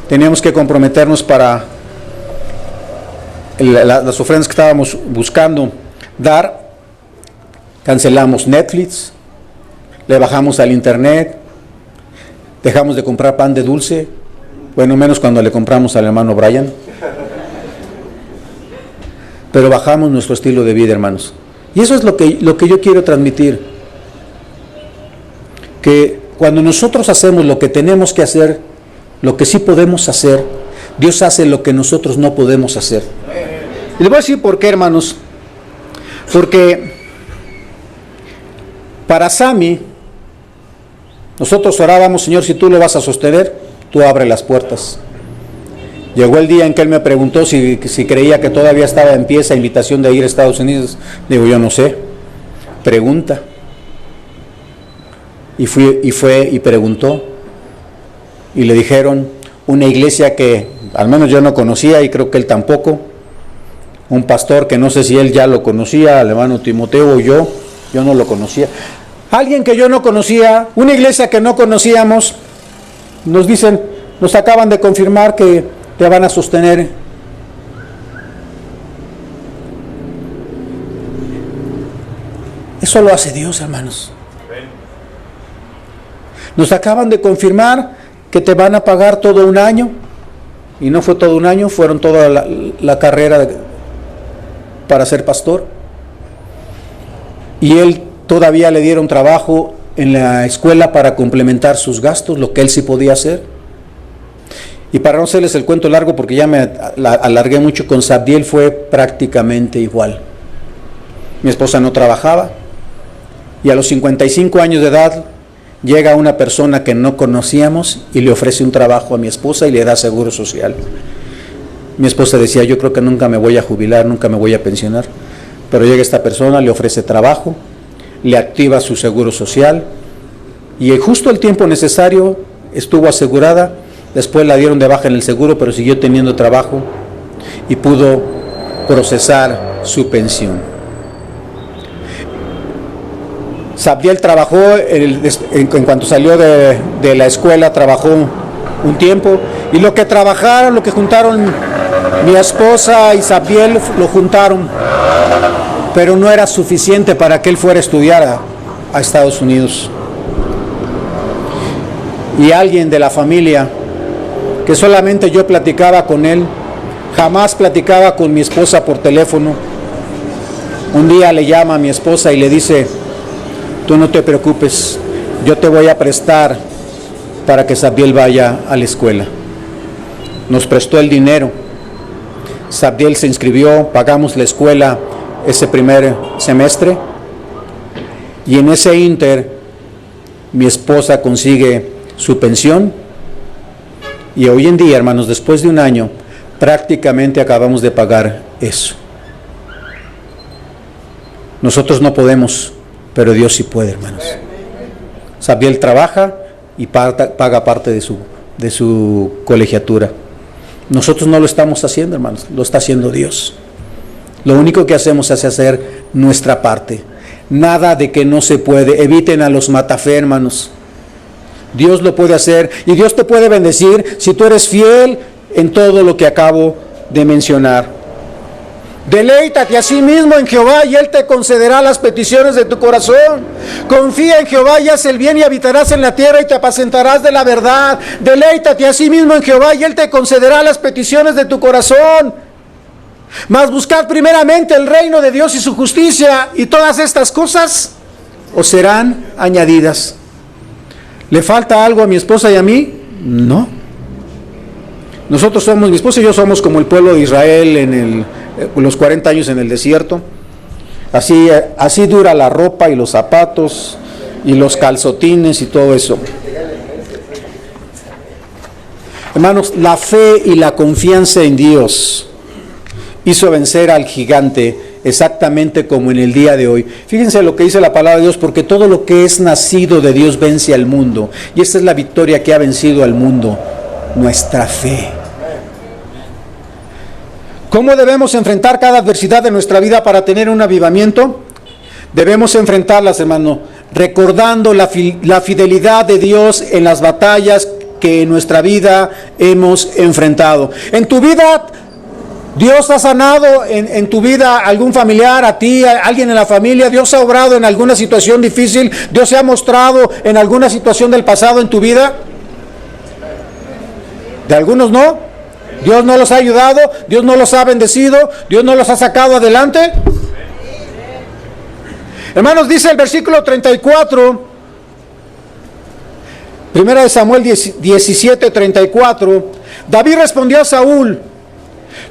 Speaker 1: Teníamos que comprometernos para las ofrendas que estábamos buscando dar. Cancelamos Netflix, le bajamos al internet, dejamos de comprar pan de dulce, bueno, menos cuando le compramos al hermano Brian. Pero bajamos nuestro estilo de vida, hermanos. Y eso es lo que yo quiero transmitir. Que cuando nosotros hacemos lo que tenemos que hacer, lo que sí podemos hacer, Dios hace lo que nosotros no podemos hacer. Y les voy a decir por qué, hermanos. Porque para Sammy, nosotros orábamos, Señor, si tú lo vas a sostener, tú abre las puertas. Llegó el día en que él me preguntó si creía que todavía estaba en pie esa invitación de ir a Estados Unidos. Digo, yo no sé. Pregunta. Y fue y preguntó. Y le dijeron, una iglesia que al menos yo no conocía y creo que él tampoco, un pastor que no sé si él ya lo conocía, al hermano Timoteo o yo no lo conocía, alguien que yo no conocía, una iglesia que no conocíamos, nos dicen, nos acaban de confirmar que te van a sostener. Eso lo hace Dios, hermanos. Nos acaban de confirmar que te van a pagar todo un año. Y no fue todo un año, fueron toda la carrera para ser pastor. Y él todavía le dieron trabajo en la escuela para complementar sus gastos, lo que él sí podía hacer. Y para no hacerles el cuento largo, porque ya me alargué mucho, con Sabdiel fue prácticamente igual. Mi esposa no trabajaba y a los 55 años de edad llega una persona que no conocíamos y le ofrece un trabajo a mi esposa y le da seguro social. Mi esposa decía, yo creo que nunca me voy a jubilar, nunca me voy a pensionar. Pero llega esta persona, le ofrece trabajo, le activa su seguro social y justo el tiempo necesario estuvo asegurada. Después la dieron de baja en el seguro, pero siguió teniendo trabajo y pudo procesar su pensión. Sabdiel trabajó, en cuanto salió de la escuela, trabajó un tiempo, y lo que trabajaron, lo que juntaron mi esposa y Sabdiel, lo juntaron, pero no era suficiente para que él fuera a estudiar a Estados Unidos. Y alguien de la familia, que solamente yo platicaba con él, jamás platicaba con mi esposa por teléfono, un día le llama a mi esposa y le dice, tú no te preocupes, yo te voy a prestar para que Sabdiel vaya a la escuela. Nos prestó el dinero, Sabdiel se inscribió, pagamos la escuela ese primer semestre, y en ese inter mi esposa consigue su pensión, y hoy en día, hermanos, después de un año, prácticamente acabamos de pagar eso. Nosotros no podemos, pero Dios sí puede, hermanos. Sabdiel trabaja y paga parte de su colegiatura. Nosotros no lo estamos haciendo, hermanos, lo está haciendo Dios. Lo único que hacemos es hacer nuestra parte. Nada de que no se puede. Eviten a los matafe, hermanos. Dios lo puede hacer y Dios te puede bendecir si tú eres fiel en todo lo que acabo de mencionar. Deleítate a sí mismo en Jehová y Él te concederá las peticiones de tu corazón. Confía en Jehová y haz el bien y habitarás en la tierra y te apacentarás de la verdad. Deleítate a sí mismo en Jehová y Él te concederá las peticiones de tu corazón. Mas buscad primeramente el reino de Dios y su justicia, y todas estas cosas os serán añadidas. ¿Le falta algo a mi esposa y a mí? No. Nosotros somos, mi esposa y yo somos como el pueblo de Israel en los 40 años en el desierto. Así dura la ropa y los zapatos y los calcetines y todo eso. Hermanos, la fe y la confianza en Dios hizo vencer al gigante exactamente como en el día de hoy. Fíjense lo que dice la palabra de Dios, porque todo lo que es nacido de Dios vence al mundo. Y esta es la victoria que ha vencido al mundo, nuestra fe. ¿Cómo debemos enfrentar cada adversidad de nuestra vida para tener un avivamiento? Debemos enfrentarlas, hermano, recordando la fidelidad de Dios en las batallas que en nuestra vida hemos enfrentado. En tu vida, Dios ha sanado en tu vida algún familiar, a ti, a alguien en la familia. Dios ha obrado en alguna situación difícil. Dios se ha mostrado en alguna situación del pasado en tu vida. De algunos no. Dios no los ha ayudado, Dios no los ha bendecido, Dios no los ha sacado adelante. Hermanos, dice el versículo 34, 1 Samuel 17:34, David respondió a Saúl,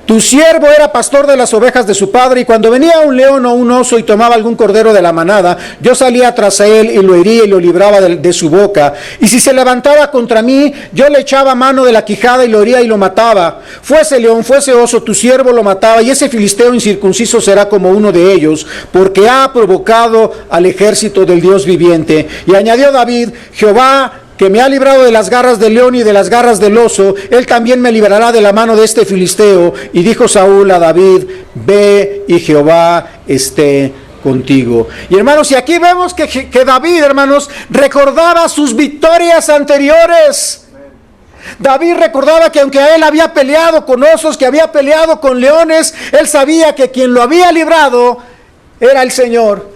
Speaker 1: tu siervo era pastor de las ovejas de su padre, y cuando venía un león o un oso y tomaba algún cordero de la manada, yo salía tras él y lo hería y lo libraba de su boca. Y si se levantaba contra mí, yo le echaba mano de la quijada y lo hería y lo mataba. Fuese león, fuese oso, tu siervo lo mataba, y ese filisteo incircunciso será como uno de ellos, porque ha provocado al ejército del Dios viviente. Y añadió David, Jehová, que me ha librado de las garras del león y de las garras del oso, él también me librará de la mano de este filisteo. Y dijo Saúl a David, ve y Jehová esté contigo. Y hermanos, y aquí vemos que David, hermanos, recordaba sus victorias anteriores. David recordaba que aunque él había peleado con osos, que había peleado con leones, él sabía que quien lo había librado era el Señor.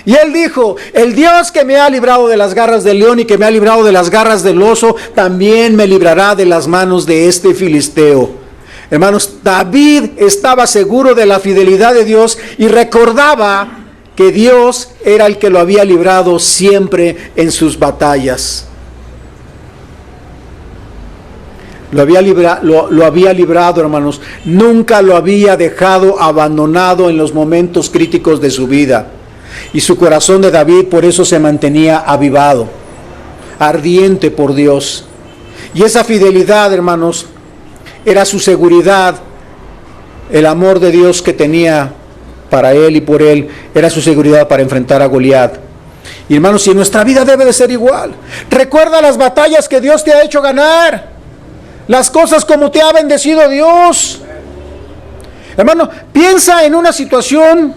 Speaker 1: Y él dijo, el Dios que me ha librado de las garras del león y que me ha librado de las garras del oso, también me librará de las manos de este filisteo. Hermanos, David estaba seguro de la fidelidad de Dios y recordaba que Dios era el que lo había librado siempre en sus batallas. Lo había librado, hermanos. Nunca lo había dejado abandonado en los momentos críticos de su vida. Y su corazón de David por eso se mantenía avivado, ardiente por Dios. Y esa fidelidad, hermanos, era su seguridad. El amor de Dios que tenía para él y por él era su seguridad para enfrentar a Goliat. Y hermanos, si nuestra vida debe de ser igual. Recuerda las batallas que Dios te ha hecho ganar. Las cosas como te ha bendecido Dios. Hermano, piensa en una situación,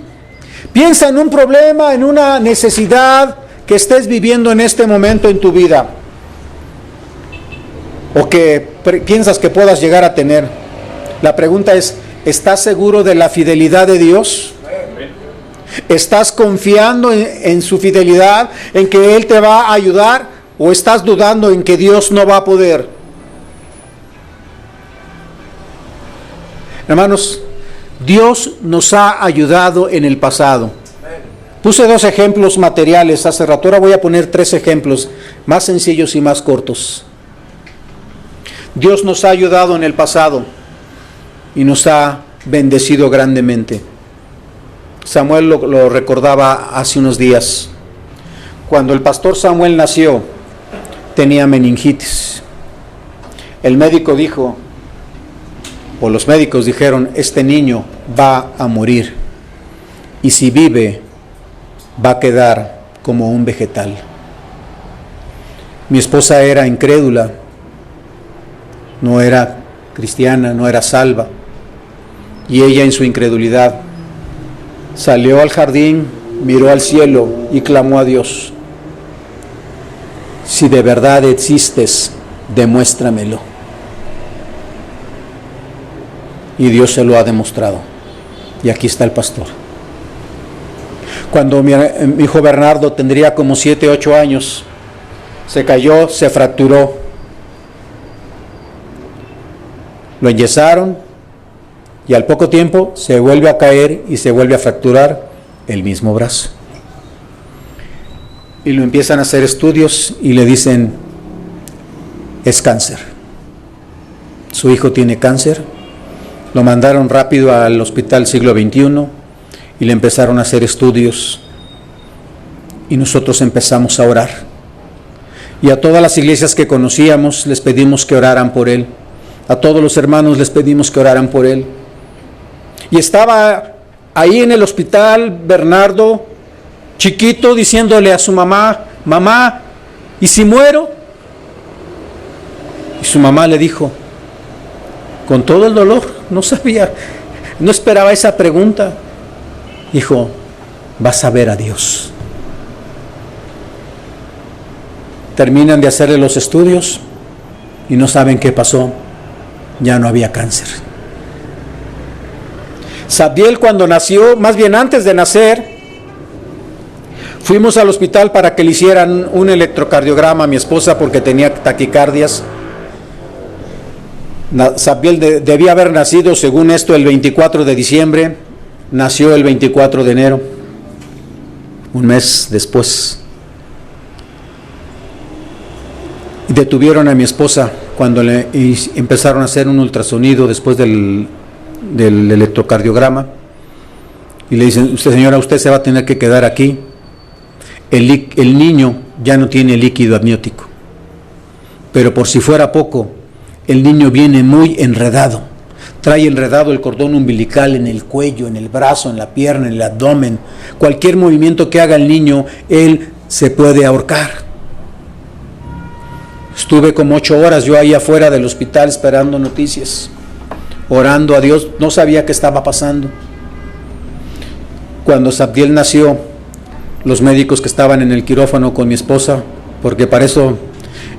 Speaker 1: piensa en un problema, en una necesidad que estés viviendo en este momento en tu vida, o que piensas que puedas llegar a tener. La pregunta es, ¿estás seguro de la fidelidad de Dios? ¿Estás confiando en su fidelidad, en que Él te va a ayudar? ¿O estás dudando en que Dios no va a poder? Hermanos, Dios nos ha ayudado en el pasado. Puse 2 ejemplos materiales hace rato, ahora voy a poner 3 ejemplos más sencillos y más cortos. Dios nos ha ayudado en el pasado y nos ha bendecido grandemente. Samuel lo recordaba hace unos días. Cuando el pastor Samuel nació, tenía meningitis. El médico dijo, o los médicos dijeron, este niño va a morir, y si vive, va a quedar como un vegetal. Mi esposa era incrédula, no era cristiana, no era salva, y ella en su incredulidad salió al jardín, miró al cielo y clamó a Dios, si de verdad existes, demuéstramelo. Y Dios se lo ha demostrado. Y aquí está el pastor. Cuando mi hijo Bernardo tendría como 7, 8 años, se cayó, se fracturó. Lo enyesaron y al poco tiempo se vuelve a caer y se vuelve a fracturar el mismo brazo. Y lo empiezan a hacer estudios y le dicen, es cáncer. Su hijo tiene cáncer. Lo mandaron rápido al hospital Siglo XXI y le empezaron a hacer estudios. Y nosotros empezamos a orar. Y a todas las iglesias que conocíamos les pedimos que oraran por él. A todos los hermanos les pedimos que oraran por él. Y estaba ahí en el hospital Bernardo, chiquito, diciéndole a su mamá, mamá, ¿y si muero? Y su mamá le dijo, con todo el dolor, no sabía, no esperaba esa pregunta. Hijo, vas a ver a Dios. Terminan de hacerle los estudios y no saben qué pasó. Ya no había cáncer. Sabdiel cuando nació, más bien antes de nacer, fuimos al hospital para que le hicieran un electrocardiograma a mi esposa porque tenía taquicardias. Sabdiel debía haber nacido, según esto, el 24 de diciembre, nació el 24 de enero, un mes después. Y detuvieron a mi esposa cuando empezaron a hacer un ultrasonido después del electrocardiograma. Y le dicen, usted señora, usted se va a tener que quedar aquí. El niño ya no tiene líquido amniótico. Pero por si fuera poco, el niño viene muy enredado. Trae enredado el cordón umbilical en el cuello, en el brazo, en la pierna, en el abdomen. Cualquier movimiento que haga el niño, él se puede ahorcar. Estuve como 8 horas yo ahí afuera del hospital esperando noticias, orando a Dios. No sabía qué estaba pasando. Cuando Sabdiel nació, los médicos que estaban en el quirófano con mi esposa, porque para eso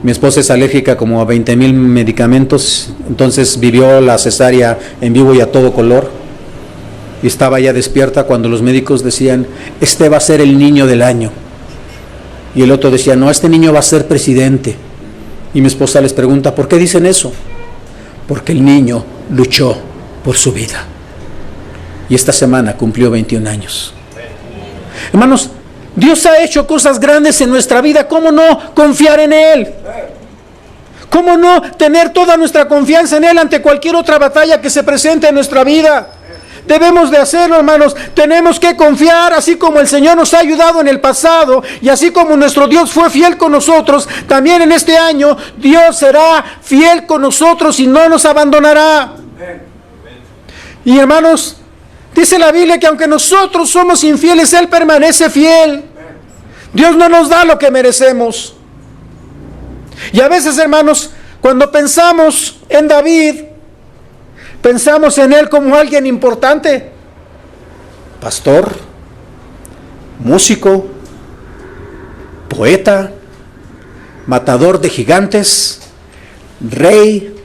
Speaker 1: mi esposa es alérgica como a 20,000 medicamentos, entonces vivió la cesárea en vivo y a todo color. Y estaba ya despierta cuando los médicos decían, este va a ser el niño del año. Y el otro decía, no, este niño va a ser presidente. Y mi esposa les pregunta, ¿por qué dicen eso? Porque el niño luchó por su vida. Y esta semana cumplió 21 años. Hermanos, Dios ha hecho cosas grandes en nuestra vida. ¿Cómo no confiar en Él? ¿Cómo no tener toda nuestra confianza en Él ante cualquier otra batalla que se presente en nuestra vida? Debemos de hacerlo, hermanos. Tenemos que confiar, así como el Señor nos ha ayudado en el pasado y así como nuestro Dios fue fiel con nosotros, también en este año Dios será fiel con nosotros y no nos abandonará. Y hermanos, dice la Biblia que aunque nosotros somos infieles, Él permanece fiel. Dios no nos da lo que merecemos. Y a veces, hermanos, cuando pensamos en David, pensamos en él como alguien importante. Pastor, músico, poeta, matador de gigantes, rey,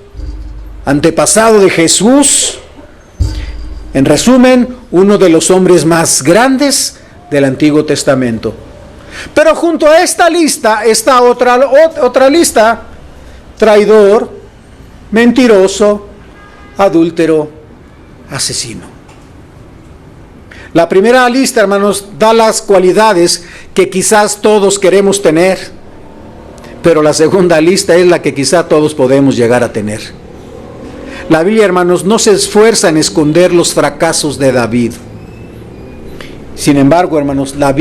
Speaker 1: antepasado de Jesús. En resumen, uno de los hombres más grandes del Antiguo Testamento. Pero junto a esta lista está otra lista: traidor, mentiroso, adúltero, asesino. La primera lista, hermanos, da las cualidades que quizás todos queremos tener, pero la segunda lista es la que quizás todos podemos llegar a tener. La Biblia, hermanos, no se esfuerza en esconder los fracasos de David. Sin embargo, hermanos, en la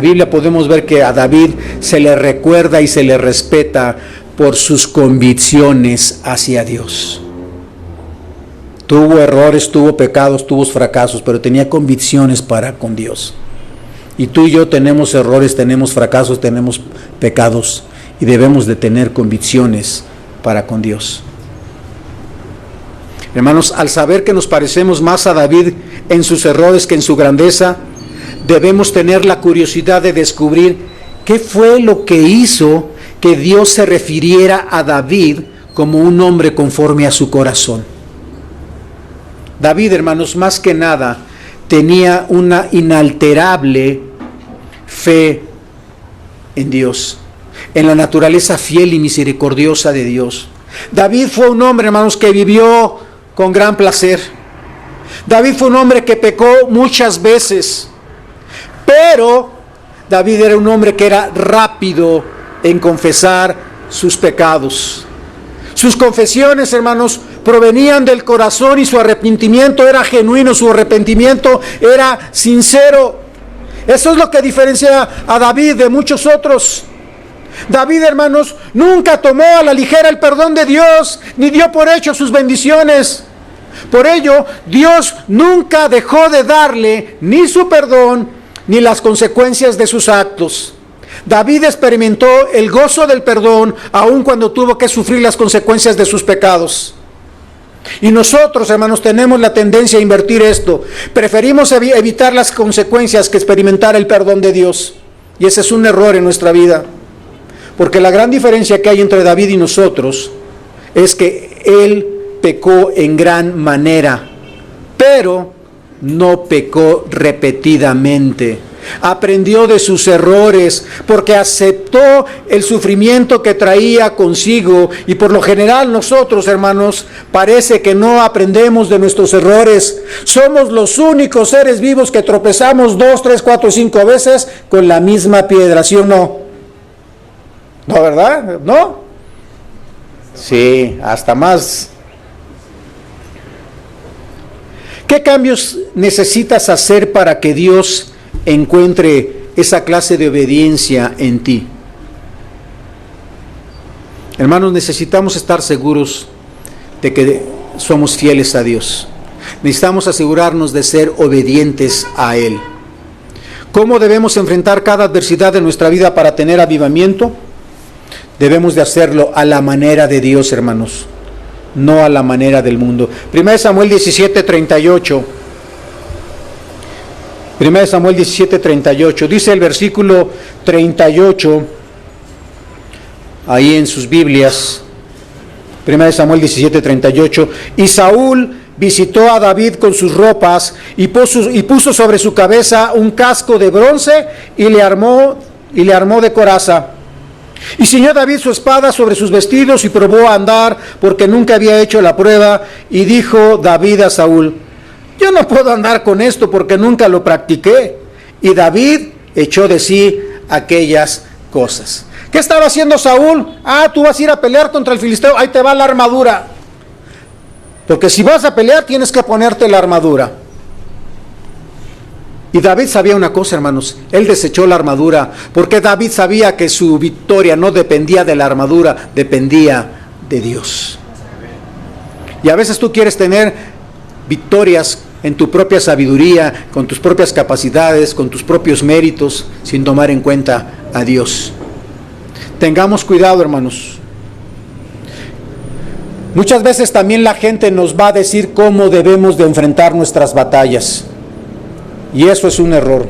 Speaker 1: Biblia podemos ver que a David se le recuerda y se le respeta por sus convicciones hacia Dios. Tuvo errores, tuvo pecados, tuvo fracasos, pero tenía convicciones para con Dios. Y tú y yo tenemos errores, tenemos fracasos, tenemos pecados y debemos de tener convicciones para con Dios. Hermanos, al saber que nos parecemos más a David en sus errores que en su grandeza, debemos tener la curiosidad de descubrir qué fue lo que hizo que Dios se refiriera a David como un hombre conforme a su corazón. David, hermanos, más que nada, tenía una inalterable fe en Dios, en la naturaleza fiel y misericordiosa de Dios. David fue un hombre, hermanos, que vivió con gran placer. David fue un hombre que pecó muchas veces, pero David era un hombre que era rápido en confesar sus pecados. Sus confesiones, hermanos, provenían del corazón y su arrepentimiento era genuino, su arrepentimiento era sincero. Eso es lo que diferencia a David de muchos otros. David, hermanos, nunca tomó a la ligera el perdón de Dios, ni dio por hecho sus bendiciones. Por ello, Dios nunca dejó de darle ni su perdón, ni las consecuencias de sus actos. David experimentó el gozo del perdón, aun cuando tuvo que sufrir las consecuencias de sus pecados. Y nosotros, hermanos, tenemos la tendencia a invertir esto. Preferimos evitar las consecuencias que experimentar el perdón de Dios. Y ese es un error en nuestra vida. Porque la gran diferencia que hay entre David y nosotros es que él pecó en gran manera, pero no pecó repetidamente. Aprendió de sus errores porque aceptó el sufrimiento que traía consigo. Y por lo general nosotros, hermanos, parece que no aprendemos de nuestros errores. Somos los únicos seres vivos que tropezamos 2, 3, 4, 5 veces con la misma piedra, ¿sí o no? ¿No, verdad? ¿No? Sí, hasta más. ¿Qué cambios necesitas hacer para que Dios encuentre esa clase de obediencia en ti? Hermanos, necesitamos estar seguros de que somos fieles a Dios. Necesitamos asegurarnos de ser obedientes a Él. ¿Cómo debemos enfrentar cada adversidad de nuestra vida para tener avivamiento? Debemos de hacerlo a la manera de Dios, hermanos, no a la manera del mundo. 1 Samuel 17:38. 1 Samuel 17:38. Dice el versículo 38, ahí en sus Biblias. 1 Samuel 17:38. Y Saúl visitó a David con sus ropas y puso sobre su cabeza un casco de bronce y le armó de coraza. Y ciñó David su espada sobre sus vestidos y probó a andar, porque nunca había hecho la prueba. Y dijo David a Saúl: yo no puedo andar con esto porque nunca lo practiqué. Y David echó de sí aquellas cosas. ¿Qué estaba haciendo Saúl? Tú vas a ir a pelear contra el filisteo, ahí te va la armadura. Porque si vas a pelear tienes que ponerte la armadura. Y David sabía una cosa, hermanos, él desechó la armadura, porque David sabía que su victoria no dependía de la armadura, dependía de Dios. Y a veces tú quieres tener victorias en tu propia sabiduría, con tus propias capacidades, con tus propios méritos, sin tomar en cuenta a Dios. Tengamos cuidado, hermanos. Muchas veces también la gente nos va a decir cómo debemos de enfrentar nuestras batallas. Y eso es un error.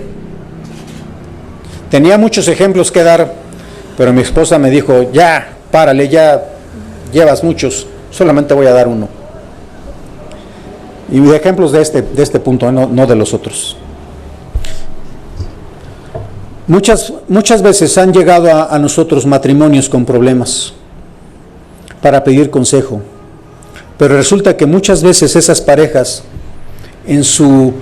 Speaker 1: Tenía muchos ejemplos que dar, pero mi esposa me dijo: ya, párale, ya llevas muchos, solamente voy a dar uno. Y de ejemplos de este punto, no de los otros. Muchas veces han llegado a nosotros matrimonios con problemas para pedir consejo, pero resulta que muchas veces esas parejas en su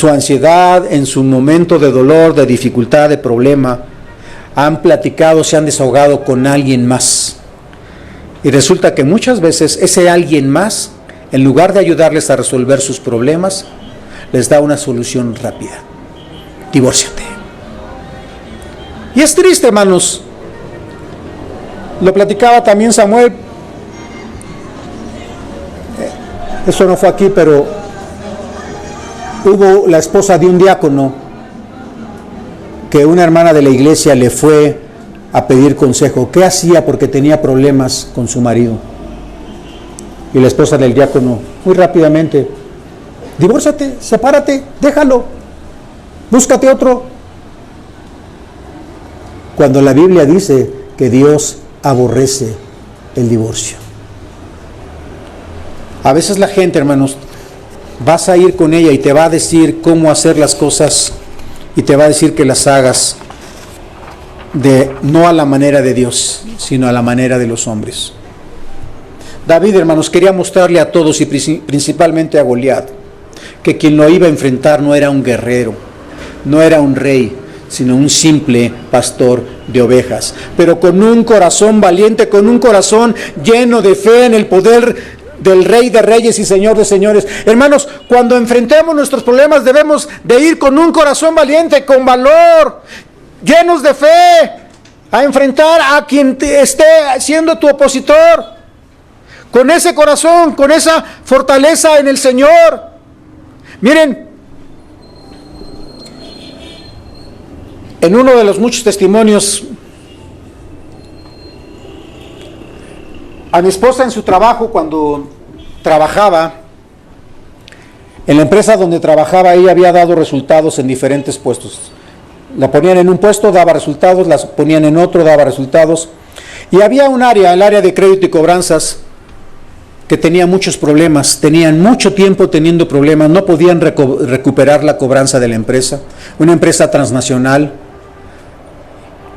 Speaker 1: ansiedad, en su momento de dolor, de dificultad, de problema, han platicado, se han desahogado con alguien más. Y resulta que muchas veces ese alguien más, en lugar de ayudarles a resolver sus problemas, les da una solución rápida: divórciate. Y es triste, hermanos. Lo platicaba también Samuel. Eso no fue aquí, pero hubo la esposa de un diácono que una hermana de la iglesia le fue a pedir consejo. ¿Qué hacía? Porque tenía problemas con su marido. Y la esposa del diácono, muy rápidamente: divórciate, sepárate, déjalo, búscate otro. Cuando la Biblia dice que Dios aborrece el divorcio. A veces la gente, hermanos, vas a ir con ella y te va a decir cómo hacer las cosas y te va a decir que las hagas no a la manera de Dios, sino a la manera de los hombres. David, hermanos, quería mostrarle a todos y principalmente a Goliat que quien lo iba a enfrentar no era un guerrero, no era un rey, sino un simple pastor de ovejas, pero con un corazón valiente, con un corazón lleno de fe en el poder del Rey de Reyes y Señor de Señores. Hermanos, cuando enfrentemos nuestros problemas debemos de ir con un corazón valiente, con valor, llenos de fe, a enfrentar a quien esté siendo tu opositor, con ese corazón, con esa fortaleza en el Señor. Miren, en uno de los muchos testimonios, a mi esposa en su trabajo, cuando trabajaba, en la empresa donde trabajaba, ella había dado resultados en diferentes puestos. La ponían en un puesto, daba resultados, la ponían en otro, daba resultados. Y había un área, el área de crédito y cobranzas, que tenía muchos problemas, tenían mucho tiempo teniendo problemas, no podían recuperar la cobranza de la empresa. Una empresa transnacional,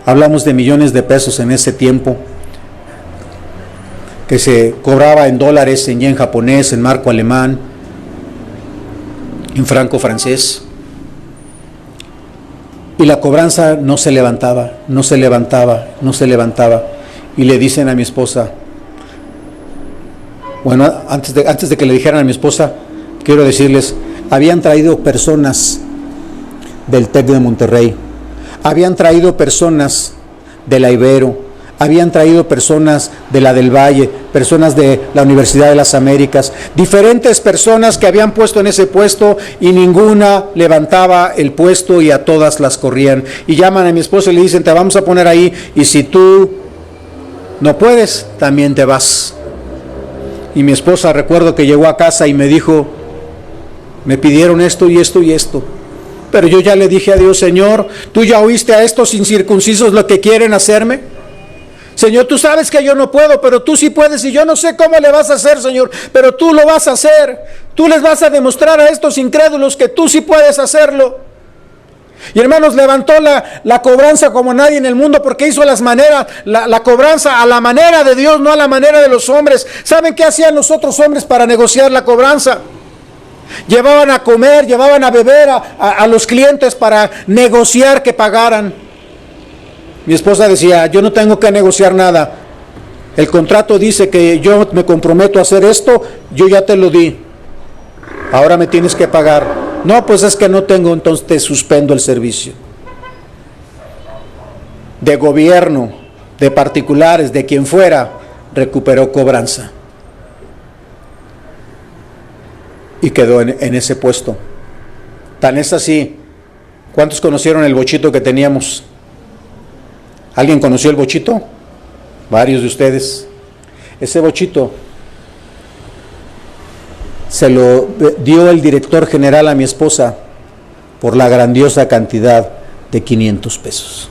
Speaker 1: hablamos de millones de pesos en ese tiempo, que se cobraba en dólares, en yen japonés, en marco alemán, en franco francés. Y la cobranza no se levantaba, no se levantaba, no se levantaba. Y le dicen a mi esposa, bueno, antes de que le dijeran a mi esposa, quiero decirles, habían traído personas del TEC de Monterrey, habían traído personas de la Ibero, habían traído personas de la del Valle, personas de la Universidad de las Américas, diferentes personas que habían puesto en ese puesto y ninguna levantaba el puesto y a todas las corrían. Y llaman a mi esposa y le dicen, te vamos a poner ahí y si tú no puedes, también te vas. Y mi esposa, recuerdo que llegó a casa y me dijo, me pidieron esto y esto y esto. Pero yo ya le dije a Dios, Señor, ¿tú ya oíste a estos incircuncisos lo que quieren hacerme? Señor, tú sabes que yo no puedo, pero tú sí puedes, y yo no sé cómo le vas a hacer, Señor, pero tú lo vas a hacer. Tú les vas a demostrar a estos incrédulos que tú sí puedes hacerlo. Y hermanos, levantó la cobranza como nadie en el mundo, porque hizo la cobranza a la manera de Dios, no a la manera de los hombres. ¿Saben qué hacían los otros hombres para negociar la cobranza? Llevaban a comer, llevaban a beber a los clientes para negociar que pagaran. Mi esposa decía, yo no tengo que negociar nada. El contrato dice que yo me comprometo a hacer esto, yo ya te lo di. Ahora me tienes que pagar. No, pues es que no tengo, entonces te suspendo el servicio. De gobierno, de particulares, de quien fuera, recuperó cobranza. Y quedó en ese puesto. Tan es así. ¿Cuántos conocieron el bochito que teníamos? ¿Alguien conoció el bochito? Varios de ustedes. Ese bochito se lo dio el director general a mi esposa por la grandiosa cantidad de 500 pesos.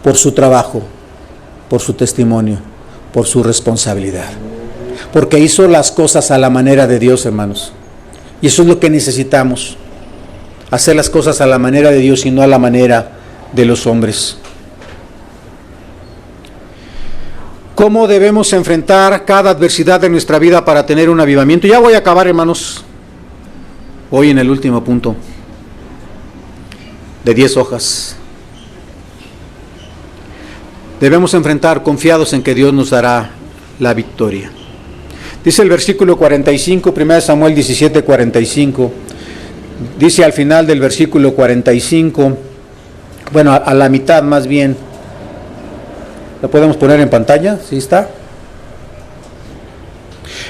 Speaker 1: Por su trabajo, por su testimonio, por su responsabilidad. Porque hizo las cosas a la manera de Dios, hermanos. Y eso es lo que necesitamos. Hacer las cosas a la manera de Dios y no a la manera de los hombres. ¿Cómo debemos enfrentar cada adversidad de nuestra vida para tener un avivamiento? Ya voy a acabar, hermanos. Hoy en el último punto. De 10 hojas. Debemos enfrentar confiados en que Dios nos dará la victoria. Dice el versículo 45, 1 Samuel 17, 45. Dice al final del versículo 45, bueno, a la mitad más bien. ¿La podemos poner en pantalla? ¿Sí está?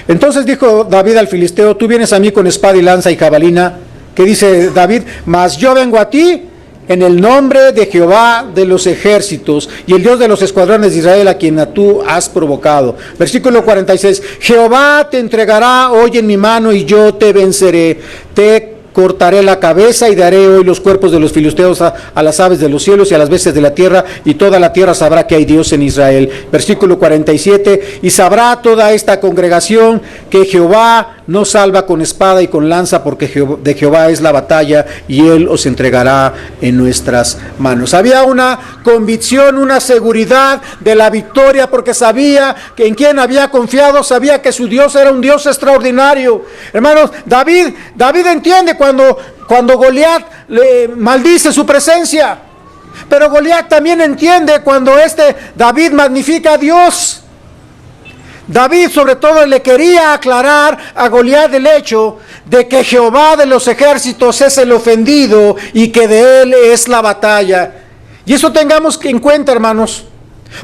Speaker 1: Entonces dijo David al filisteo, tú vienes a mí con espada y lanza y jabalina. ¿Qué dice David? Mas yo vengo a ti en el nombre de Jehová de los ejércitos y el Dios de los escuadrones de Israel, a quien tú has provocado. Versículo 46, Jehová te entregará hoy en mi mano y yo te venceré. Te cortaré la cabeza y daré hoy los cuerpos de los filisteos a las aves de los cielos y a las bestias de la tierra, y toda la tierra sabrá que hay Dios en Israel. Versículo 47, y sabrá toda esta congregación que Jehová no salva con espada y con lanza, porque de Jehová es la batalla y Él os entregará en nuestras manos. Había una convicción, una seguridad de la victoria, porque sabía que en quien había confiado, sabía que su Dios era un Dios extraordinario. Hermanos, David entiende cuando Goliat le maldice su presencia, pero Goliat también entiende cuando David magnifica a Dios. David sobre todo le quería aclarar a Goliat el hecho de que Jehová de los ejércitos es el ofendido y que de él es la batalla. Y eso tengamos en cuenta, hermanos,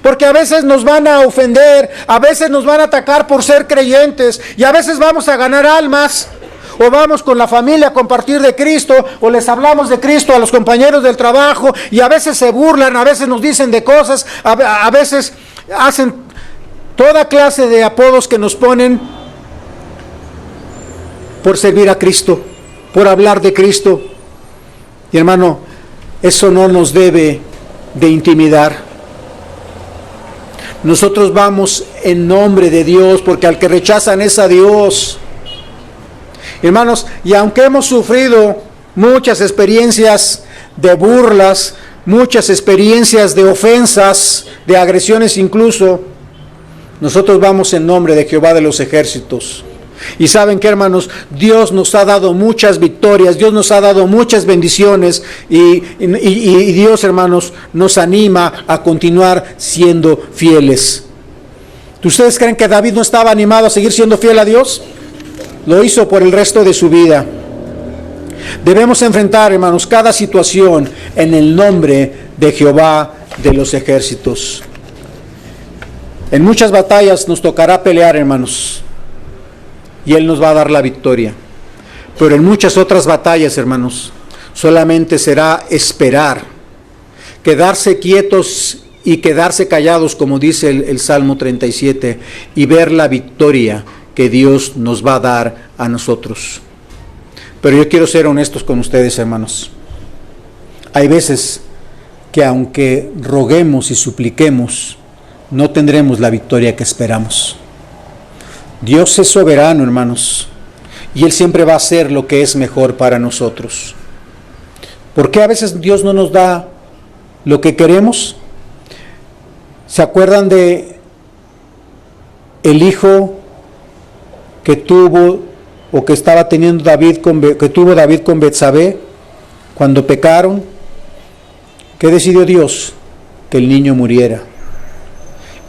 Speaker 1: porque a veces nos van a ofender, a veces nos van a atacar por ser creyentes, y a veces vamos a ganar almas, o vamos con la familia a compartir de Cristo, o les hablamos de Cristo a los compañeros del trabajo, y a veces se burlan, a veces nos dicen de cosas, a veces hacen toda clase de apodos que nos ponen por servir a Cristo, por hablar de Cristo. Y hermano, eso no nos debe de intimidar. Nosotros vamos en nombre de Dios, porque al que rechazan es a Dios. Hermanos, y aunque hemos sufrido muchas experiencias de burlas, muchas experiencias de ofensas, de agresiones incluso, nosotros vamos en nombre de Jehová de los ejércitos. Y saben que, hermanos, Dios nos ha dado muchas victorias, Dios nos ha dado muchas bendiciones, y Dios, hermanos, nos anima a continuar siendo fieles. ¿Ustedes creen que David no estaba animado a seguir siendo fiel a Dios? Lo hizo por el resto de su vida. Debemos enfrentar, hermanos, cada situación en el nombre de Jehová de los ejércitos. En muchas batallas nos tocará pelear, hermanos, y Él nos va a dar la victoria. Pero en muchas otras batallas, hermanos, solamente será esperar, quedarse quietos y quedarse callados, como dice el Salmo 37, y ver la victoria que Dios nos va a dar a nosotros. Pero yo quiero ser honestos con ustedes, hermanos. Hay veces que aunque roguemos y supliquemos, no tendremos la victoria que esperamos. Dios es soberano, hermanos, y Él siempre va a hacer lo que es mejor para nosotros. ¿Por qué a veces Dios no nos da lo que queremos? ¿Se acuerdan de el hijo que tuvo o que estaba teniendo que tuvo David con Betsabé cuando pecaron? ¿Qué decidió Dios? Que el niño muriera.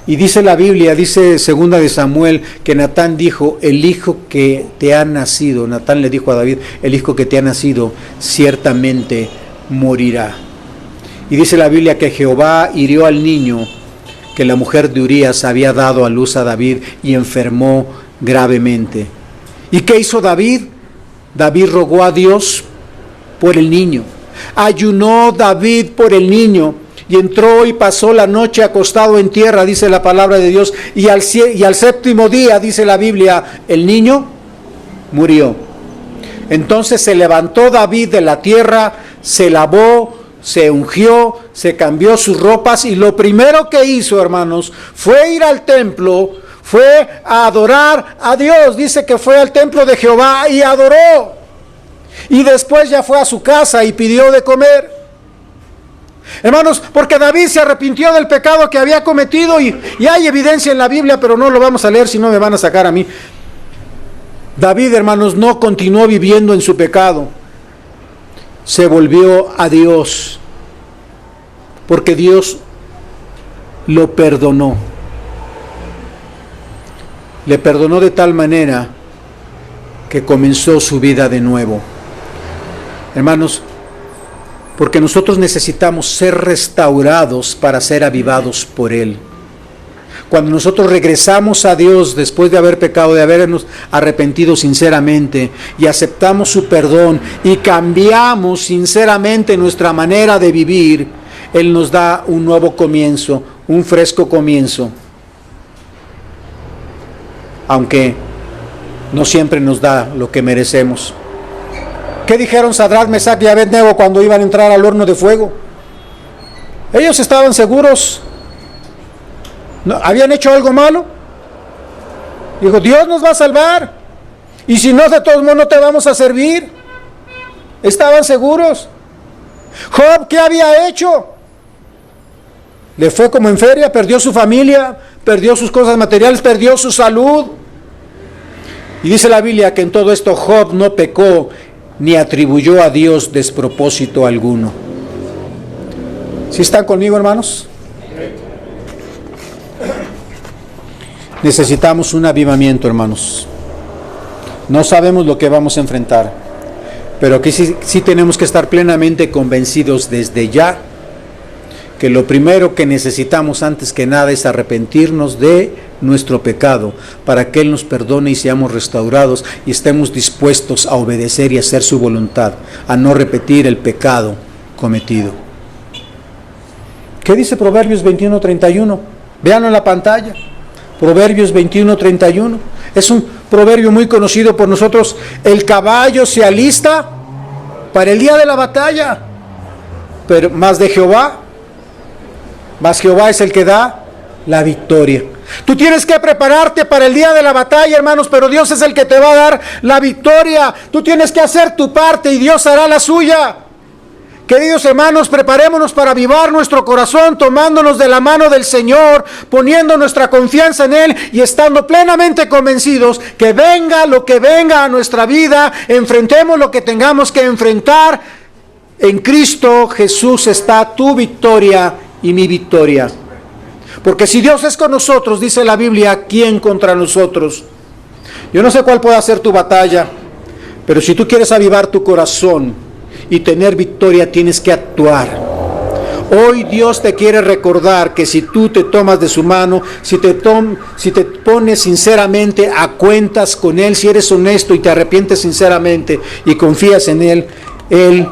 Speaker 1: Y dice la Biblia, dice 2 de Samuel, que Natán dijo, el hijo que te ha nacido, Natán le dijo a David, el hijo que te ha nacido ciertamente morirá. Y dice la Biblia que Jehová hirió al niño que la mujer de Urías había dado a luz a David y enfermó gravemente. ¿Y qué hizo David? David rogó a Dios por el niño. Ayunó David por el niño y entró y pasó la noche acostado en tierra, dice la palabra de Dios, y al séptimo día, dice la Biblia, el niño murió. Entonces se levantó David de la tierra, se lavó, se ungió, se cambió sus ropas y lo primero que hizo, hermanos, fue ir al templo, fue a adorar a Dios. Dice que fue al templo de Jehová y adoró. Y después ya fue a su casa y pidió de comer. Hermanos, porque David se arrepintió del pecado que había cometido y hay evidencia en la Biblia, pero no lo vamos a leer si no me van a sacar a mí. David, hermanos, no continuó viviendo en su pecado. Se volvió a Dios, porque Dios lo perdonó. Le perdonó de tal manera que comenzó su vida de nuevo. Hermanos, porque nosotros necesitamos ser restaurados para ser avivados por Él. Cuando nosotros regresamos a Dios después de haber pecado, de habernos arrepentido sinceramente y aceptamos su perdón y cambiamos sinceramente nuestra manera de vivir, Él nos da un nuevo comienzo, un fresco comienzo. Aunque no siempre nos da lo que merecemos. ¿Qué dijeron Sadrach, Mesach y Abednego cuando iban a entrar al horno de fuego? Ellos estaban seguros. ¿Habían hecho algo malo? Dijo, Dios nos va a salvar. Y si no, de todos modos no te vamos a servir. Estaban seguros. Job, ¿qué había hecho? Le fue como en feria, perdió su familia, perdió sus cosas materiales, perdió su salud. Y dice la Biblia que en todo esto Job no pecó ni atribuyó a Dios despropósito alguno. ¿Sí están conmigo, hermanos? Necesitamos un avivamiento, hermanos. No sabemos lo que vamos a enfrentar, pero aquí sí tenemos que estar plenamente convencidos desde ya que lo primero que necesitamos antes que nada es arrepentirnos de nuestro pecado para que Él nos perdone y seamos restaurados y estemos dispuestos a obedecer y hacer su voluntad, a no repetir el pecado cometido. ¿Qué dice Proverbios 21:31? Véanlo en la pantalla. Proverbios 21:31. Es un proverbio muy conocido por nosotros. El caballo se alista para el día de la batalla, pero más Jehová es el que da la victoria. Tú tienes que prepararte para el día de la batalla, hermanos, pero Dios es el que te va a dar la victoria. Tú tienes que hacer tu parte y Dios hará la suya. Queridos hermanos, preparémonos para avivar nuestro corazón, tomándonos de la mano del Señor, poniendo nuestra confianza en Él y estando plenamente convencidos que venga lo que venga a nuestra vida, enfrentemos lo que tengamos que enfrentar. En Cristo Jesús está tu victoria y mi victoria. Porque si Dios es con nosotros, dice la Biblia, ¿quién contra nosotros? Yo no sé cuál pueda ser tu batalla, pero si tú quieres avivar tu corazón y tener victoria, tienes que actuar. Hoy Dios te quiere recordar que si tú te tomas de su mano, si te pones sinceramente a cuentas con Él, si eres honesto y te arrepientes sinceramente y confías en Él, Él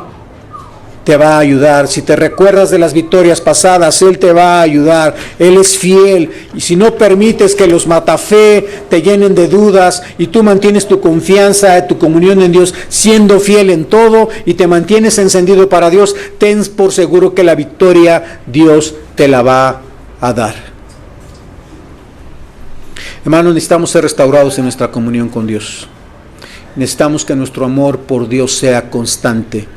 Speaker 1: te va a ayudar. Si te recuerdas de las victorias pasadas, Él te va a ayudar. Él es fiel. Y si no permites que los matafe te llenen de dudas y tú mantienes tu confianza, tu comunión en Dios, siendo fiel en todo y te mantienes encendido para Dios, ten por seguro que la victoria Dios te la va a dar. Hermanos, necesitamos ser restaurados en nuestra comunión con Dios. Necesitamos que nuestro amor por Dios sea constante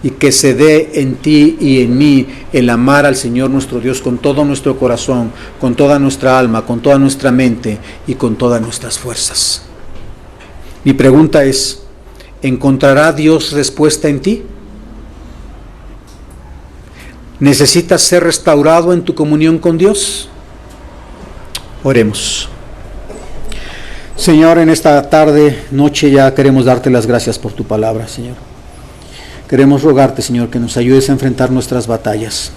Speaker 1: y que se dé en ti y en mí el amar al Señor nuestro Dios con todo nuestro corazón, con toda nuestra alma, con toda nuestra mente y con todas nuestras fuerzas. Mi pregunta es, ¿encontrará Dios respuesta en ti? ¿Necesitas ser restaurado en tu comunión con Dios? Oremos. Señor, en esta tarde, noche, ya queremos darte las gracias por tu palabra, Señor. Queremos rogarte, Señor, que nos ayudes a enfrentar nuestras batallas.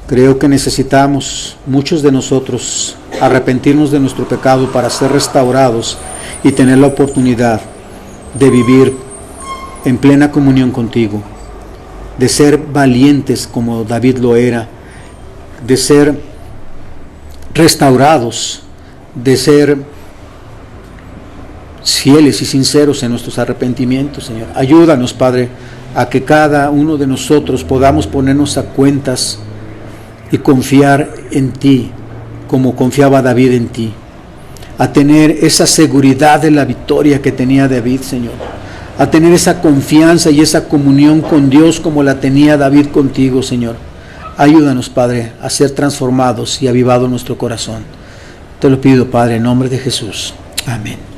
Speaker 1: Creo que necesitamos, muchos de nosotros, arrepentirnos de nuestro pecado para ser restaurados y tener la oportunidad de vivir en plena comunión contigo, de ser valientes como David lo era, de ser restaurados, de ser fieles y sinceros en nuestros arrepentimientos, Señor. Ayúdanos, Padre, a que cada uno de nosotros podamos ponernos a cuentas y confiar en ti, como confiaba David en ti, a tener esa seguridad de la victoria que tenía David, Señor, a tener esa confianza y esa comunión con Dios como la tenía David contigo, Señor. Ayúdanos, Padre, a ser transformados y avivado nuestro corazón. Te lo pido, Padre, en nombre de Jesús. Amén.